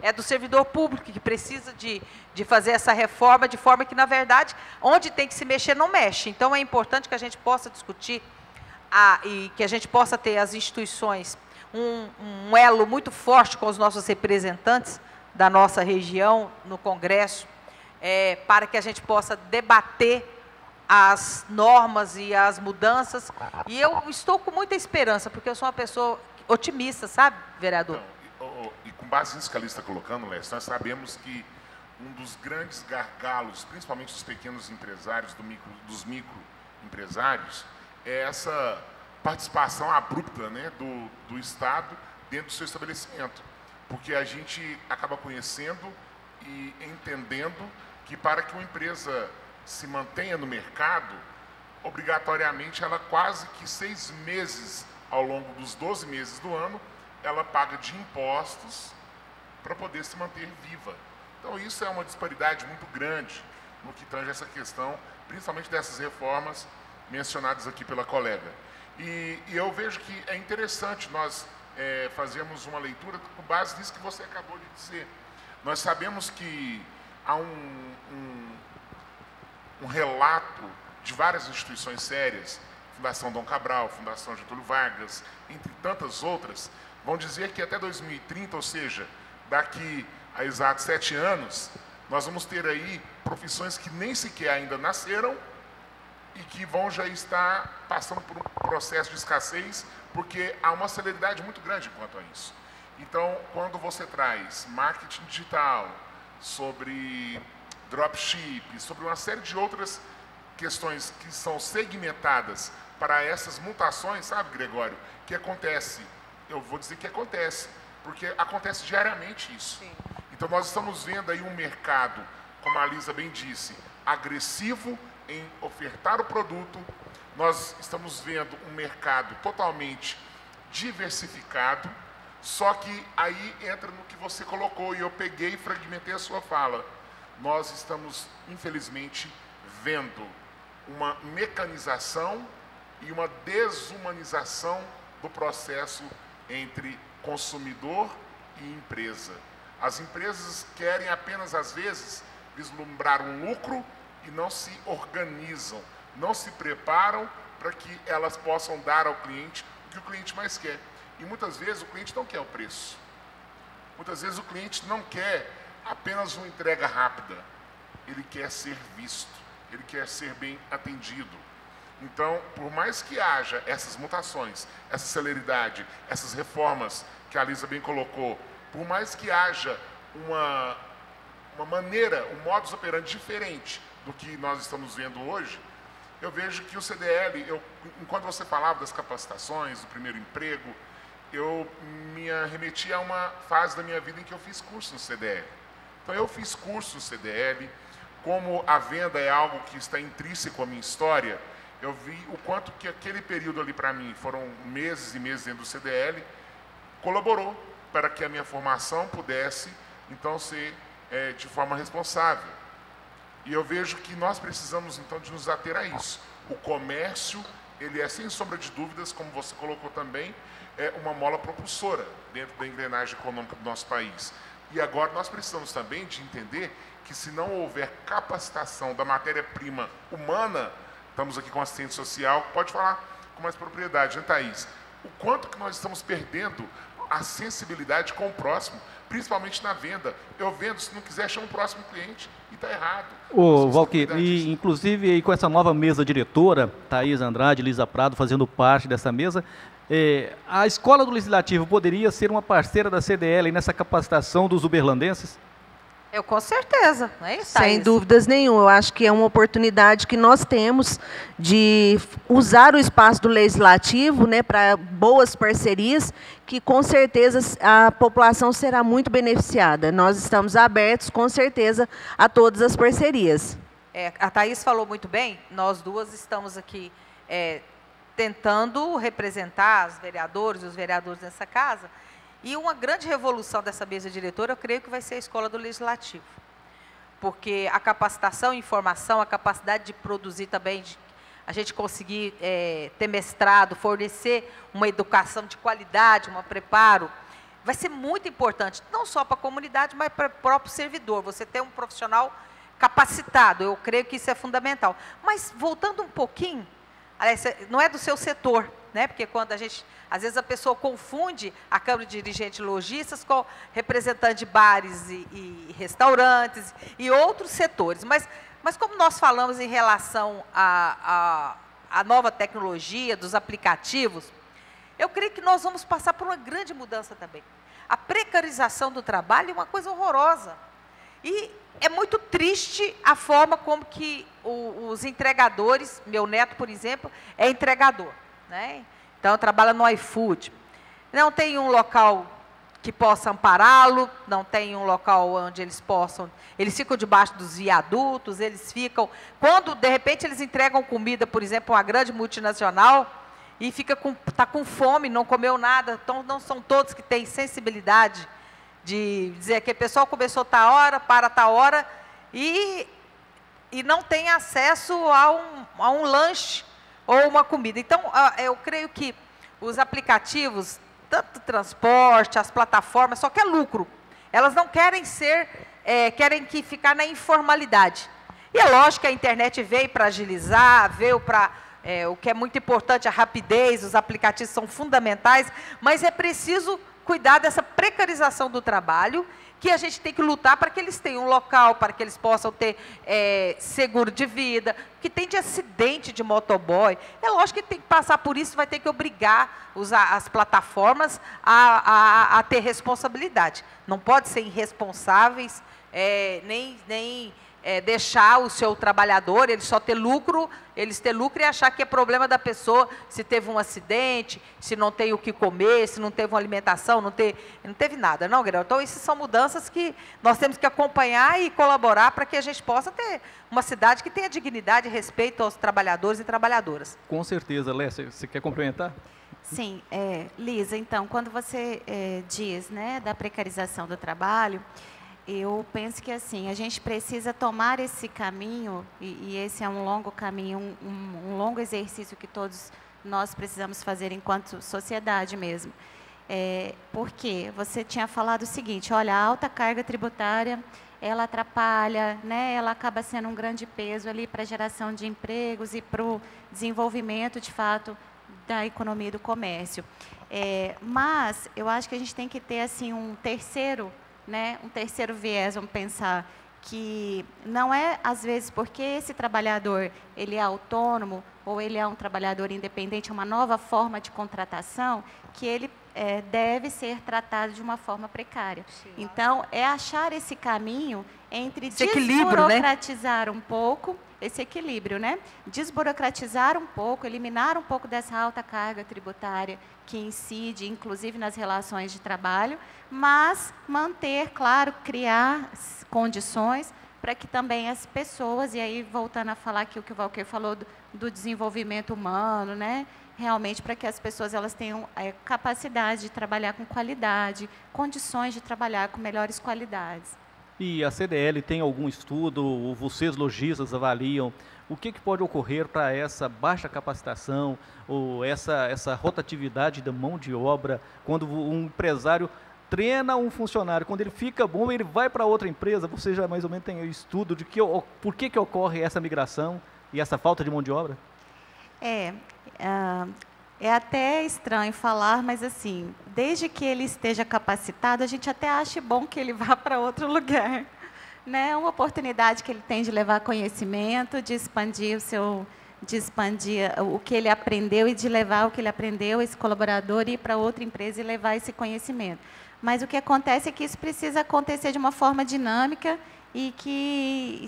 é do servidor público, que precisa de fazer essa reforma, de forma que, na verdade, onde tem que se mexer, não mexe. Então, é importante que a gente possa discutir e que a gente possa ter as instituições um elo muito forte com os nossos representantes da nossa região no Congresso, para que a gente possa debater as normas e as mudanças. E eu estou com muita esperança, porque eu sou uma pessoa otimista, sabe, vereador? Então, e com base nisso que a Alice está colocando, Lécio, nós sabemos que um dos grandes gargalos, principalmente dos pequenos empresários, dos microempresários, é essa participação abrupta, né, do Estado dentro do seu estabelecimento. Porque a gente acaba conhecendo e entendendo que para que uma empresa se mantenha no mercado, obrigatoriamente ela quase que 6 meses ao longo dos 12 meses do ano, ela paga de impostos para poder se manter viva. Então isso é uma disparidade muito grande no que tange essa questão, principalmente dessas reformas mencionadas aqui pela colega. E eu vejo que é interessante nós fazermos uma leitura com base nisso que você acabou de dizer. Nós sabemos que há um relato de várias instituições sérias, Fundação Dom Cabral, Fundação Getúlio Vargas, entre tantas outras, vão dizer que até 2030, ou seja, daqui a exatos 7 anos, nós vamos ter aí profissões que nem sequer ainda nasceram, e que vão já estar passando por um processo de escassez, porque há uma celeridade muito grande quanto a isso. Então, quando você traz marketing digital, sobre dropship, sobre uma série de outras questões que são segmentadas para essas mutações, sabe, Gregório, que acontece, eu vou dizer que acontece, porque acontece diariamente isso. Sim. Então, nós estamos vendo aí um mercado, como a Lisa bem disse, agressivo em ofertar o produto. Nós estamos vendo um mercado totalmente diversificado, só que aí entra no que você colocou, e eu peguei e fragmentei a sua fala. Nós estamos, infelizmente, vendo uma mecanização e uma desumanização do processo entre consumidor e empresa. As empresas querem apenas, às vezes, vislumbrar um lucro e não se organizam, não se preparam para que elas possam dar ao cliente o que o cliente mais quer. E muitas vezes o cliente não quer o preço. Muitas vezes o cliente não quer apenas uma entrega rápida. Ele quer ser visto, ele quer ser bem atendido. Então, por mais que haja essas mutações, essa celeridade, essas reformas que a Lisa bem colocou, por mais que haja uma maneira, um modus operandi diferente do que nós estamos vendo hoje, eu vejo que o CDL, enquanto você falava das capacitações, do primeiro emprego, eu me remeti a uma fase da minha vida em que eu fiz curso no CDL. Então, eu fiz curso no CDL, como a venda é algo que está intrínseco à minha história, eu vi o quanto que aquele período ali para mim, foram meses e meses dentro do CDL, colaborou para que a minha formação pudesse, então, ser de forma responsável. E eu vejo que nós precisamos, então, de nos ater a isso. O comércio, ele é, sem sombra de dúvidas, como você colocou também, é uma mola propulsora dentro da engrenagem econômica do nosso país. E agora nós precisamos também de entender que se não houver capacitação da matéria-prima humana, estamos aqui com assistente social, pode falar com mais propriedade, né, Thaís? O quanto que nós estamos perdendo a sensibilidade com o próximo, principalmente na venda. Eu vendo, se não quiser, chama o próximo cliente e está errado. Ô, Valquir, e inclusive aí com essa nova mesa diretora, Thaís Andrade, Lisa Prado, fazendo parte dessa mesa, a Escola do Legislativo poderia ser uma parceira da CDL nessa capacitação dos uberlandenses? Eu com certeza, não é isso, Sem Thaís? dúvidas nenhuma. Eu acho que é uma oportunidade que nós temos de usar o espaço do Legislativo, né, para boas parcerias, que com certeza a população será muito beneficiada. Nós estamos abertos, com certeza, a todas as parcerias. A Thaís falou muito bem, nós duas estamos aqui tentando representar os vereadores nessa casa. E uma grande revolução dessa mesa diretora, eu creio que vai ser a Escola do Legislativo. Porque a capacitação e informação, a capacidade de produzir também, de a gente conseguir ter mestrado, fornecer uma educação de qualidade, um preparo, vai ser muito importante, não só para a comunidade, mas para o próprio servidor. Você ter um profissional capacitado, eu creio que isso é fundamental. Mas, voltando um pouquinho, não é do seu setor, né? Porque quando às vezes a pessoa confunde a Câmara de Dirigentes Lojistas com representante de bares e restaurantes e outros setores. Mas como nós falamos em relação à nova tecnologia, dos aplicativos, eu creio que nós vamos passar por uma grande mudança também. A precarização do trabalho é uma coisa horrorosa. E é muito triste a forma como que os entregadores, meu neto, por exemplo, é entregador, né? Então, trabalha no iFood. Não tem um local que possa ampará-lo, não tem um local onde eles ficam debaixo dos viadutos, quando, de repente, eles entregam comida, por exemplo, a uma grande multinacional, e está com fome, não comeu nada, então não são todos que têm sensibilidade de dizer que o pessoal começou tal hora, para tal hora, e não tem acesso a um lanche ou uma comida. Então, eu creio que os aplicativos, tanto o transporte, as plataformas, só quer lucro. Elas não querem querem ficar na informalidade. E é lógico que a internet veio para agilizar, veio para... o que é muito importante, a rapidez, os aplicativos são fundamentais, mas é preciso cuidar dessa precarização do trabalho, que a gente tem que lutar para que eles tenham um local, para que eles possam ter seguro de vida, que tem de acidente de motoboy. É lógico que tem que passar por isso, vai ter que obrigar as plataformas a ter responsabilidade. Não pode ser irresponsáveis, nem deixar o seu trabalhador, eles ter lucro e achar que é problema da pessoa se teve um acidente, se não tem o que comer, se não teve uma alimentação, não teve nada, não, Guilherme? Então, essas são mudanças que nós temos que acompanhar e colaborar para que a gente possa ter uma cidade que tenha dignidade e respeito aos trabalhadores e trabalhadoras. Com certeza, Lécia, você quer complementar? Sim, Lisa, então, quando você diz, né, da precarização do trabalho, eu penso que assim, a gente precisa tomar esse caminho, e esse é um longo caminho, um longo exercício que todos nós precisamos fazer enquanto sociedade mesmo. Porque você tinha falado o seguinte, olha, a alta carga tributária, ela atrapalha, né, ela acaba sendo um grande peso ali para a geração de empregos e para o desenvolvimento, de fato, da economia e do comércio. Mas eu acho que a gente tem que ter assim, um terceiro viés, vamos pensar, que não é, às vezes, porque esse trabalhador ele é autônomo ou ele é um trabalhador independente, é uma nova forma de contratação, que ele deve ser tratado de uma forma precária. Sim. Então, é achar esse caminho entre desburocratizar, né, um pouco esse equilíbrio, né? Desburocratizar um pouco, eliminar um pouco dessa alta carga tributária que incide, inclusive, nas relações de trabalho, mas manter, claro, criar condições para que também as pessoas, e aí voltando a falar aqui o que o Valquer falou do desenvolvimento humano, né? Realmente para que as pessoas elas tenham capacidade de trabalhar com qualidade, condições de trabalhar com melhores qualidades. E a CDL tem algum estudo, ou vocês lojistas avaliam o que pode ocorrer para essa baixa capacitação ou essa rotatividade da mão de obra quando um empresário treina um funcionário, quando ele fica bom, ele vai para outra empresa, você já mais ou menos tem estudo de por que ocorre essa migração e essa falta de mão de obra? É até estranho falar, mas assim, desde que ele esteja capacitado, a gente até acha bom que ele vá para outro lugar. Né? É uma oportunidade que ele tem de levar conhecimento, de expandir o que ele aprendeu e de levar o que ele aprendeu, esse colaborador, ir para outra empresa e levar esse conhecimento. Mas o que acontece é que isso precisa acontecer de uma forma dinâmica e que,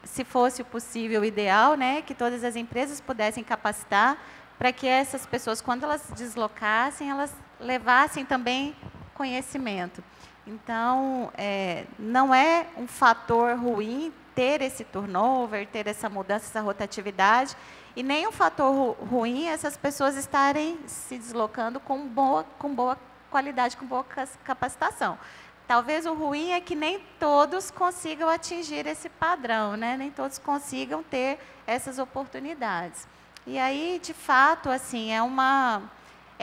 se fosse o possível, o ideal, né, que todas as empresas pudessem capacitar para que essas pessoas, quando elas se deslocassem, elas levassem também conhecimento. Então, não é um fator ruim ter esse turnover, ter essa mudança, essa rotatividade, e nem um fator ruim essas pessoas estarem se deslocando com boa qualidade, com boa capacitação. Talvez o ruim é que nem todos consigam atingir esse padrão, né? Nem todos consigam ter essas oportunidades. E aí, de fato, assim, é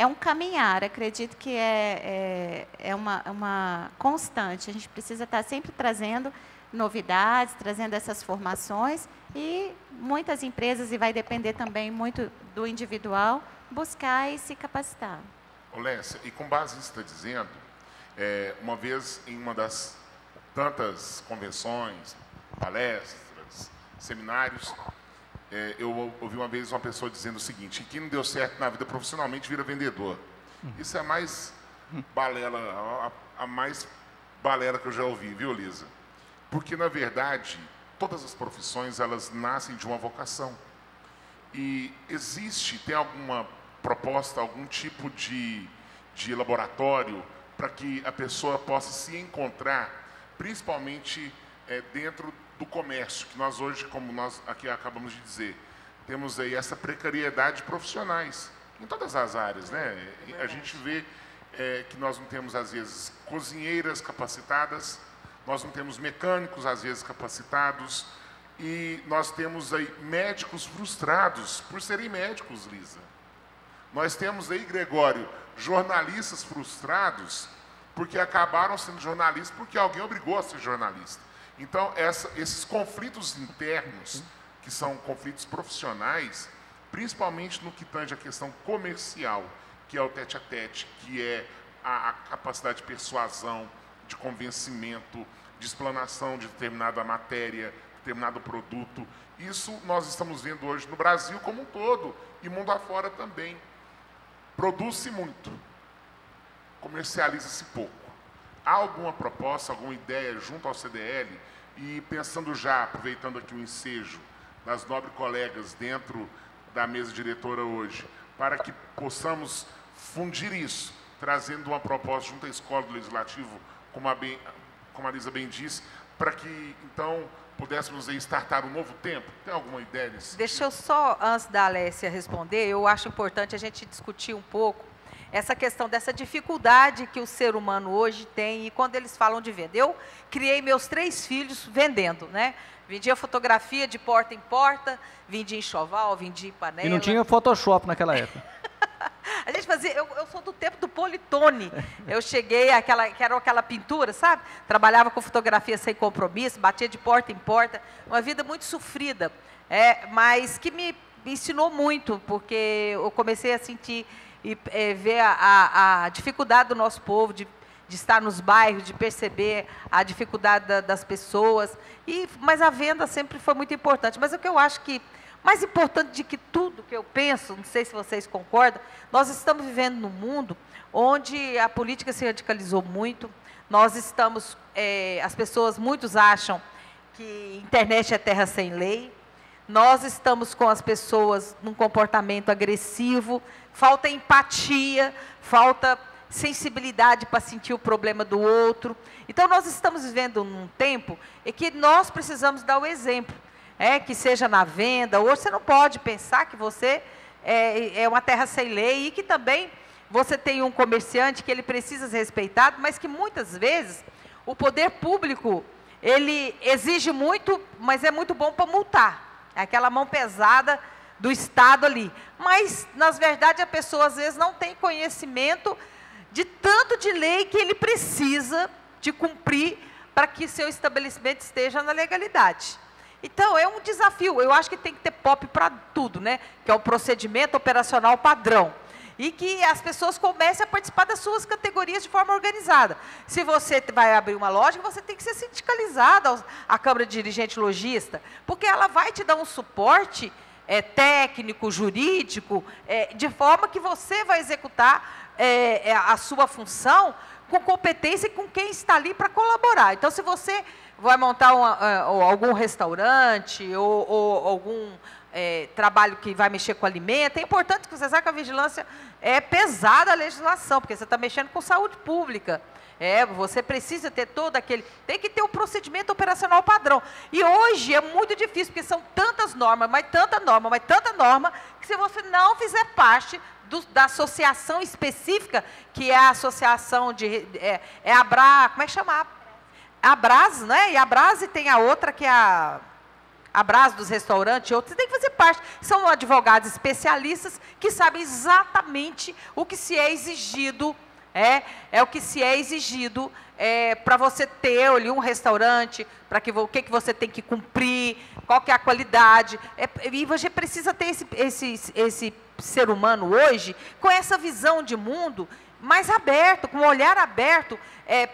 um caminhar, acredito que é uma constante. A gente precisa estar sempre trazendo novidades, trazendo essas formações e muitas empresas, e vai depender também muito do individual, buscar e se capacitar. Lécia, e com base nisso que está dizendo, uma vez em uma das tantas convenções, palestras, seminários, eu ouvi uma vez uma pessoa dizendo o seguinte: quem não deu certo na vida profissionalmente vira vendedor. Isso é a mais balela, a mais balela que eu já ouvi, viu, Lisa? Porque, na verdade, todas as profissões, elas nascem de uma vocação. E tem alguma proposta, algum tipo de laboratório para que a pessoa possa se encontrar, principalmente dentro do comércio, que nós hoje, como nós aqui acabamos de dizer, temos aí essa precariedade de profissionais, em todas as áreas, né? A gente vê que nós não temos, às vezes, cozinheiras capacitadas, nós não temos mecânicos, às vezes, capacitados, e nós temos aí médicos frustrados por serem médicos, Lisa. Nós temos aí, Gregório, jornalistas frustrados porque acabaram sendo jornalistas porque alguém obrigou a ser jornalista. Então, esses conflitos internos, que são conflitos profissionais, principalmente no que tange a questão comercial, que é o tete-a-tete, que é a capacidade de persuasão, de convencimento, de explanação de determinada matéria, determinado produto. Isso nós estamos vendo hoje no Brasil como um todo e mundo afora também. Produz-se muito, comercializa-se pouco. Há alguma proposta, alguma ideia junto ao CDL, e pensando já, aproveitando aqui o ensejo das nobres colegas dentro da mesa diretora hoje, para que possamos fundir isso, trazendo uma proposta junto à Escola do Legislativo, como a Lisa bem disse, para que, então, pudéssemos aí startar um novo tempo? Tem alguma ideia nisso? Deixa eu só, antes da Lécia responder, eu acho importante a gente discutir um pouco essa questão dessa dificuldade que o ser humano hoje tem, e quando eles falam de venda. Eu criei meus 3 filhos vendendo, né? Vendia fotografia de porta em porta, vendia enxoval, vendia panela. E não tinha Photoshop naquela época. A gente fazia, eu sou do tempo do Politone. Eu cheguei, que era aquela pintura, sabe? Trabalhava com fotografia sem compromisso, batia de porta em porta. Uma vida muito sofrida, mas que me ensinou muito, porque eu comecei a sentir e ver a dificuldade do nosso povo de estar nos bairros, de perceber a dificuldade das pessoas. Mas a venda sempre foi muito importante. Mas o que eu acho que mais importante de que tudo que eu penso, não sei se vocês concordam, nós estamos vivendo num mundo onde a política se radicalizou muito. Nós estamos, muitos acham que internet é terra sem lei. nós estamos com as pessoas num comportamento agressivo, falta empatia, falta sensibilidade para sentir o problema do outro. Então, nós estamos vivendo num tempo em que nós precisamos dar o exemplo, que seja na venda. Hoje você não pode pensar que você é uma terra sem lei e que também você tem um comerciante que ele precisa ser respeitado, mas que muitas vezes o poder público, ele exige muito, mas é muito bom para multar. É aquela mão pesada do Estado ali. Mas, na verdade, a pessoa às vezes não tem conhecimento de tanto de lei que ele precisa de cumprir para que seu estabelecimento esteja na legalidade. Então, é um desafio. Eu acho que tem que ter POP para tudo, né? Que é o procedimento operacional padrão. E que as pessoas comecem a participar das suas categorias de forma organizada. Se você vai abrir uma loja, você tem que ser sindicalizado à Câmara de Dirigente Lojista, porque ela vai te dar um suporte técnico, jurídico, de forma que você vai executar a sua função com competência e com quem está ali para colaborar. Então, se você vai montar algum restaurante ou algum trabalho que vai mexer com alimento, é importante que você saiba que a vigilância é pesada a legislação, porque você está mexendo com saúde pública. Você precisa ter todo aquele... Tem que ter um procedimento operacional padrão. E hoje é muito difícil, porque são tantas normas, mas tanta norma, que se você não fizer parte da associação específica, que é a associação de... como é que chama? A Abras, né? E a Abras tem a outra que é a Abras dos restaurantes, outros, tem que fazer parte. São advogados especialistas que sabem exatamente o que se é exigido, o que se é exigido para você ter ali um restaurante, o que você tem que cumprir, qual que é a qualidade. E você precisa ter esse ser humano hoje com essa visão de mundo mais aberto, com um olhar aberto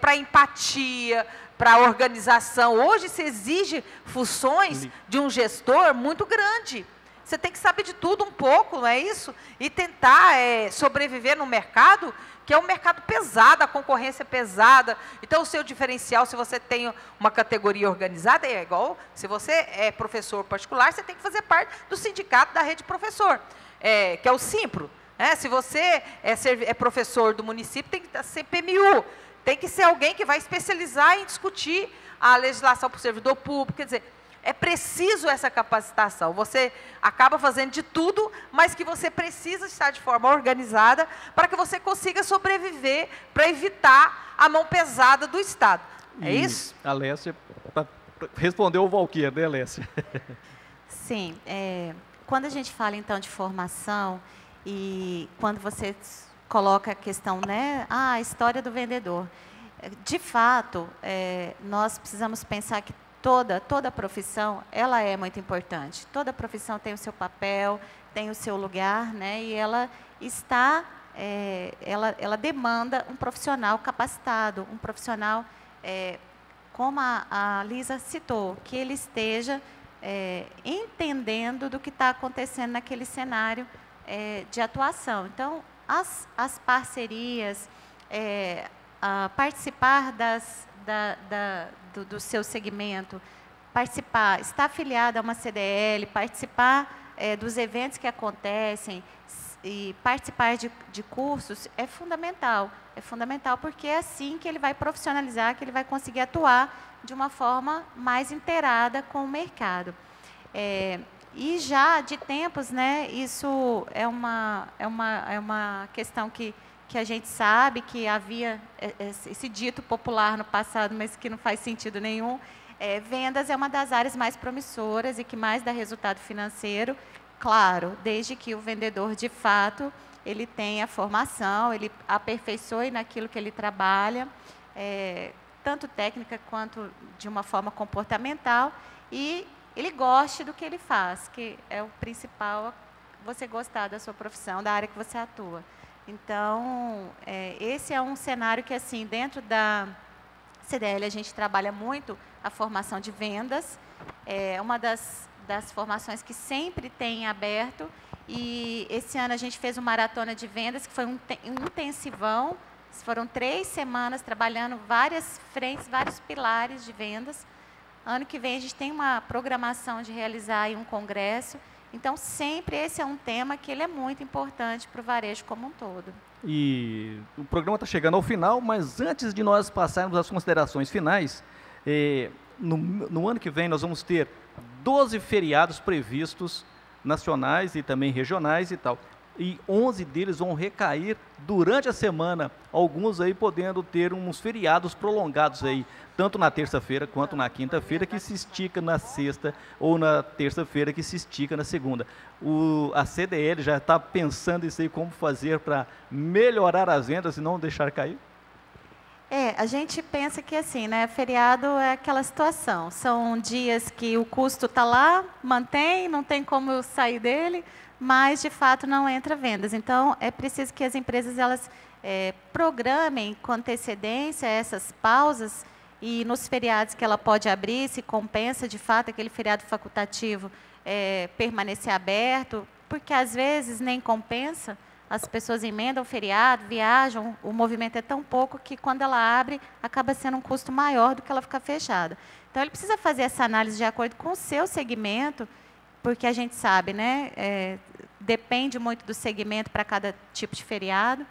para empatia, para a organização. Hoje se exige funções de um gestor muito grande. Você tem que saber de tudo um pouco, não é isso? E tentar sobreviver no mercado, que é um mercado pesado, a concorrência é pesada. Então, o seu diferencial, se você tem uma categoria organizada, é igual, se você é professor particular, você tem que fazer parte do sindicato da rede professor, que é o Simpro. Se você é professor do município, tem que ser PMU. Tem que ser alguém que vai especializar em discutir a legislação para o servidor público. Quer dizer, é preciso essa capacitação. Você acaba fazendo de tudo, mas que você precisa estar de forma organizada para que você consiga sobreviver, para evitar a mão pesada do Estado. É isso? A Lécia respondeu o Valquíria, né, Lécia? Sim. Quando a gente fala, então, de formação, e quando você coloca a questão, né, a história do vendedor. De fato, nós precisamos pensar que toda profissão, ela é muito importante. Toda profissão tem o seu papel, tem o seu lugar, né, e ela está, ela demanda um profissional capacitado, um profissional, como a Lisa citou, que ele esteja entendendo do que está acontecendo naquele cenário de atuação. Então, as parcerias, participar do seu segmento, estar afiliado a uma CDL, participar dos eventos que acontecem e participar de cursos é fundamental. É fundamental porque é assim que ele vai profissionalizar, que ele vai conseguir atuar de uma forma mais inteirada com o mercado. E já de tempos, né, isso é uma questão que a gente sabe que havia esse dito popular no passado, mas que não faz sentido nenhum. Vendas é uma das áreas mais promissoras e que mais dá resultado financeiro, claro, desde que o vendedor, de fato, ele tenha formação, ele aperfeiçoe naquilo que ele trabalha, tanto técnica quanto de uma forma comportamental, e ele goste do que ele faz, que é o principal, você gostar da sua profissão, da área que você atua. Então, esse é um cenário que, assim, dentro da CDL, a gente trabalha muito a formação de vendas, é uma das formações que sempre tem aberto, e esse ano a gente fez uma maratona de vendas, que foi um intensivão, foram 3 semanas trabalhando várias frentes, vários pilares de vendas, Ano que vem a gente tem uma programação de realizar aí um congresso. Então, sempre esse é um tema que ele é muito importante para o varejo como um todo. E o programa está chegando ao final, mas antes de nós passarmos às considerações finais, no ano que vem nós vamos ter 12 feriados previstos, nacionais e também regionais e tal. E 11 deles vão recair durante a semana, alguns aí podendo ter uns feriados prolongados aí, tanto na terça-feira quanto na quinta-feira, que se estica na sexta, ou na terça-feira, que se estica na segunda. A CDL já está pensando isso aí, como fazer para melhorar as vendas e não deixar cair? A gente pensa que assim, né, feriado é aquela situação, são dias que o custo está lá, mantém, não tem como sair dele, mas de fato não entra vendas. Então é preciso que as empresas elas programem com antecedência essas pausas, e nos feriados que ela pode abrir, se compensa de fato aquele feriado facultativo permanecer aberto, porque às vezes nem compensa, as pessoas emendam o feriado, viajam, o movimento é tão pouco que quando ela abre acaba sendo um custo maior do que ela ficar fechada. Então ele precisa fazer essa análise de acordo com o seu segmento, porque a gente sabe, né, depende muito do segmento para cada tipo de feriado,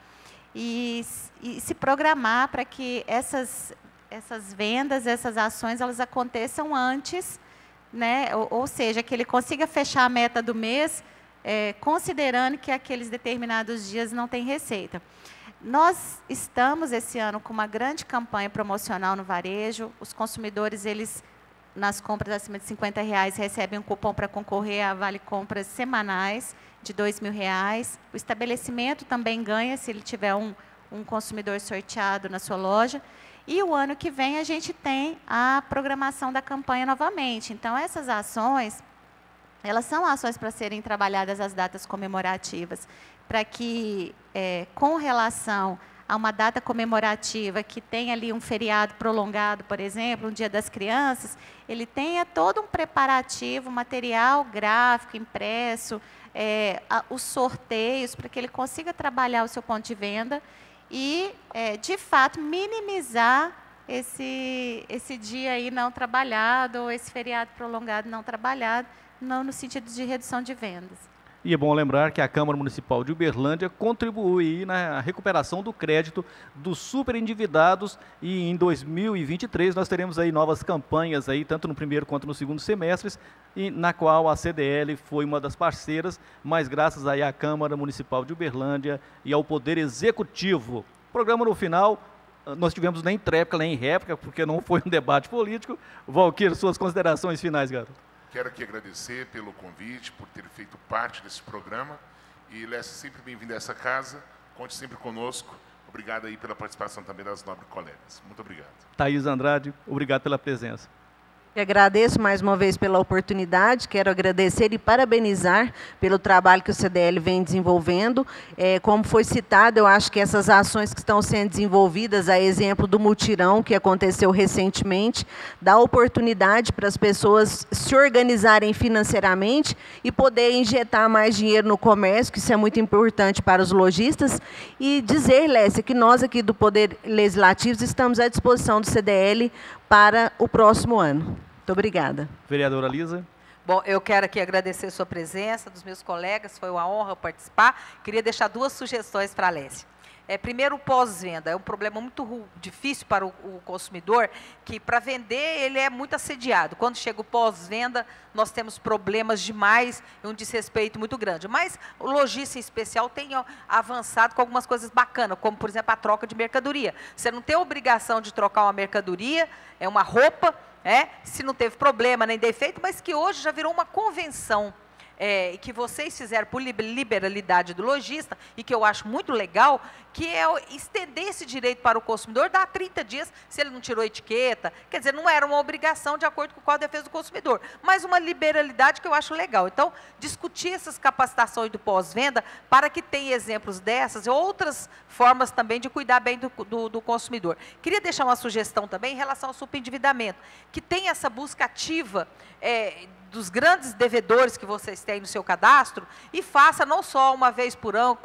e se programar para que essas vendas, essas ações, elas aconteçam antes, né, ou seja, que ele consiga fechar a meta do mês, considerando que aqueles determinados dias não tem receita. Nós estamos, esse ano, com uma grande campanha promocional no varejo, os consumidores, eles nas compras acima de R$50 recebem um cupom para concorrer a vale-compras semanais de R$2.000. O estabelecimento também ganha se ele tiver um consumidor sorteado na sua loja. E o ano que vem a gente tem a programação da campanha novamente. Então, essas ações, elas são ações para serem trabalhadas às datas comemorativas, para que, com relação a uma data comemorativa que tem ali um feriado prolongado, por exemplo, um Dia das Crianças, ele tenha todo um preparativo, material gráfico, impresso, os sorteios, para que ele consiga trabalhar o seu ponto de venda e, de fato, minimizar esse dia aí não trabalhado, ou esse feriado prolongado não trabalhado, não no sentido de redução de vendas. E é bom lembrar que a Câmara Municipal de Uberlândia contribui na recuperação do crédito dos superendividados, e em 2023 nós teremos aí novas campanhas aí, tanto no primeiro quanto no segundo semestres, e na qual a CDL foi uma das parceiras, mas graças aí à Câmara Municipal de Uberlândia e ao Poder Executivo. Programa no final, nós tivemos nem tréplica, nem réplica, porque não foi um debate político. Valquir, suas considerações finais, garoto. Quero aqui agradecer pelo convite, por ter feito parte desse programa. E, Lécia, sempre bem-vindo a essa casa. Conte sempre conosco. Obrigado aí pela participação também das nobres colegas. Muito obrigado. Thaís Andrade, obrigado pela presença. Eu agradeço mais uma vez pela oportunidade, quero agradecer e parabenizar pelo trabalho que o CDL vem desenvolvendo. Como foi citado, eu acho que essas ações que estão sendo desenvolvidas, a exemplo do mutirão que aconteceu recentemente, dá oportunidade para as pessoas se organizarem financeiramente e poder injetar mais dinheiro no comércio, que isso é muito importante para os lojistas. E dizer, Lécia, que nós aqui do Poder Legislativo estamos à disposição do CDL para o próximo ano. Muito obrigada. Vereadora Lisa. Bom, eu quero aqui agradecer a sua presença, dos meus colegas, foi uma honra participar. Queria deixar duas sugestões para a Lécia. Primeiro, o pós-venda. É um problema muito difícil para o consumidor, que para vender ele é muito assediado. Quando chega o pós-venda, nós temos problemas demais e um desrespeito muito grande. Mas o lojista em especial tem avançado com algumas coisas bacanas, como, por exemplo, a troca de mercadoria. Você não tem a obrigação de trocar uma mercadoria, uma roupa, se não teve problema nem defeito, mas que hoje já virou uma convenção. Que vocês fizeram por liberalidade do lojista, e que eu acho muito legal, que é estender esse direito para o consumidor, dar 30 dias, se ele não tirou a etiqueta. Quer dizer, não era uma obrigação de acordo com o Código de Defesa do Consumidor, mas uma liberalidade que eu acho legal. Então, discutir essas capacitações do pós-venda, para que tenha exemplos dessas e outras formas também de cuidar bem do consumidor. Queria deixar uma sugestão também em relação ao superendividamento, que tem essa busca ativa dos grandes devedores que vocês têm no seu cadastro e faça não só uma vez por ano,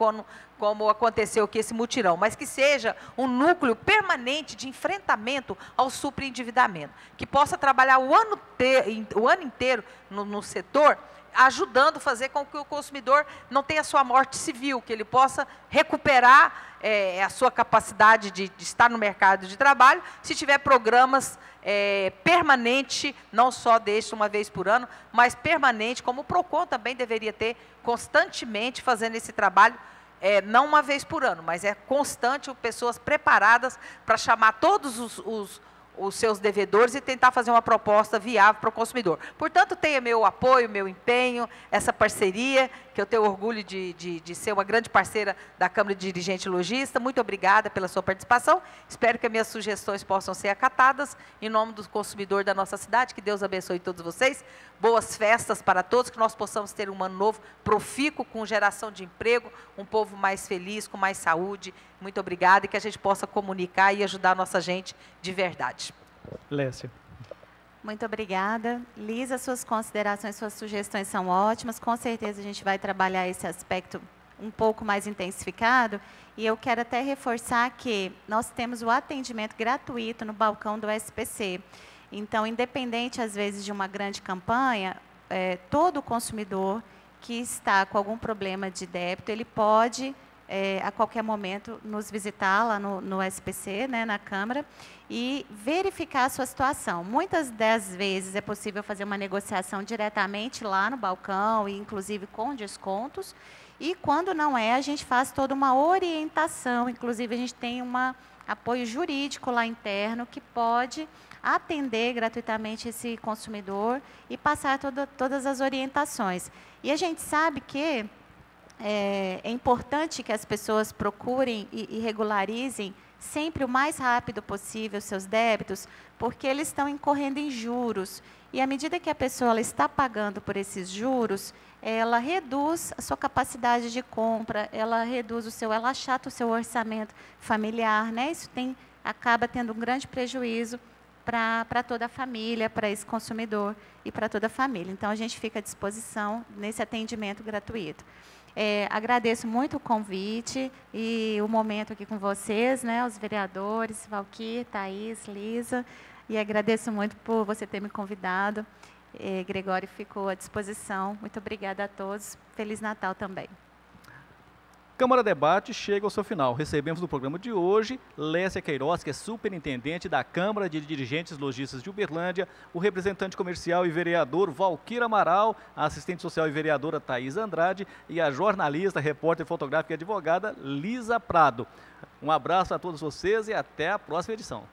como aconteceu aqui esse mutirão, mas que seja um núcleo permanente de enfrentamento ao superendividamento, que possa trabalhar o ano inteiro no setor, ajudando a fazer com que o consumidor não tenha sua morte civil, que ele possa recuperar a sua capacidade de estar no mercado de trabalho, se tiver programas permanente, não só deste uma vez por ano, mas permanente, como o PROCON também deveria ter constantemente fazendo esse trabalho, não uma vez por ano, mas é constante, pessoas preparadas para chamar todos os seus devedores e tentar fazer uma proposta viável para o consumidor. Portanto, tenha meu apoio, meu empenho, essa parceria, que eu tenho orgulho de ser uma grande parceira da Câmara de Dirigente Lojista. Muito obrigada pela sua participação. Espero que as minhas sugestões possam ser acatadas. Em nome do consumidor da nossa cidade, que Deus abençoe todos vocês. Boas festas para todos, que nós possamos ter um ano novo profícuo, com geração de emprego, um povo mais feliz, com mais saúde. Muito obrigada e que a gente possa comunicar e ajudar a nossa gente de verdade. Lécia. Muito obrigada. Lisa, suas considerações, suas sugestões são ótimas. Com certeza a gente vai trabalhar esse aspecto um pouco mais intensificado. E eu quero até reforçar que nós temos o atendimento gratuito no balcão do SPC. Então, independente, às vezes, de uma grande campanha, todo consumidor que está com algum problema de débito, ele pode, a qualquer momento, nos visitar lá no SPC, né, na Câmara, e verificar a sua situação. Muitas das vezes é possível fazer uma negociação diretamente lá no balcão, e inclusive com descontos, e quando não é, a gente faz toda uma orientação, inclusive a gente tem um apoio jurídico lá interno que pode atender gratuitamente esse consumidor e passar todas as orientações. E a gente sabe que é importante que as pessoas procurem e regularizem sempre o mais rápido possível seus débitos, porque eles estão incorrendo em juros. E à medida que a pessoa está pagando por esses juros, ela reduz a sua capacidade de compra, ela achata o seu orçamento familiar, né? Isso acaba tendo um grande prejuízo para toda a família, para esse consumidor e para toda a família. Então, a gente fica à disposição nesse atendimento gratuito. Agradeço muito o convite e o momento aqui com vocês, né, os vereadores, Valquir, Thaís, Lisa, e agradeço muito por você ter me convidado. Gregório ficou à disposição. Muito obrigada a todos. Feliz Natal também. Câmara Debate chega ao seu final. Recebemos no programa de hoje Lécia Queiroz, que é superintendente da Câmara de Dirigentes Lojistas de Uberlândia, o representante comercial e vereador Valquir Amaral, a assistente social e vereadora Thaís Andrade e a jornalista, repórter fotográfica e advogada Lisa Prado. Um abraço a todos vocês e até a próxima edição.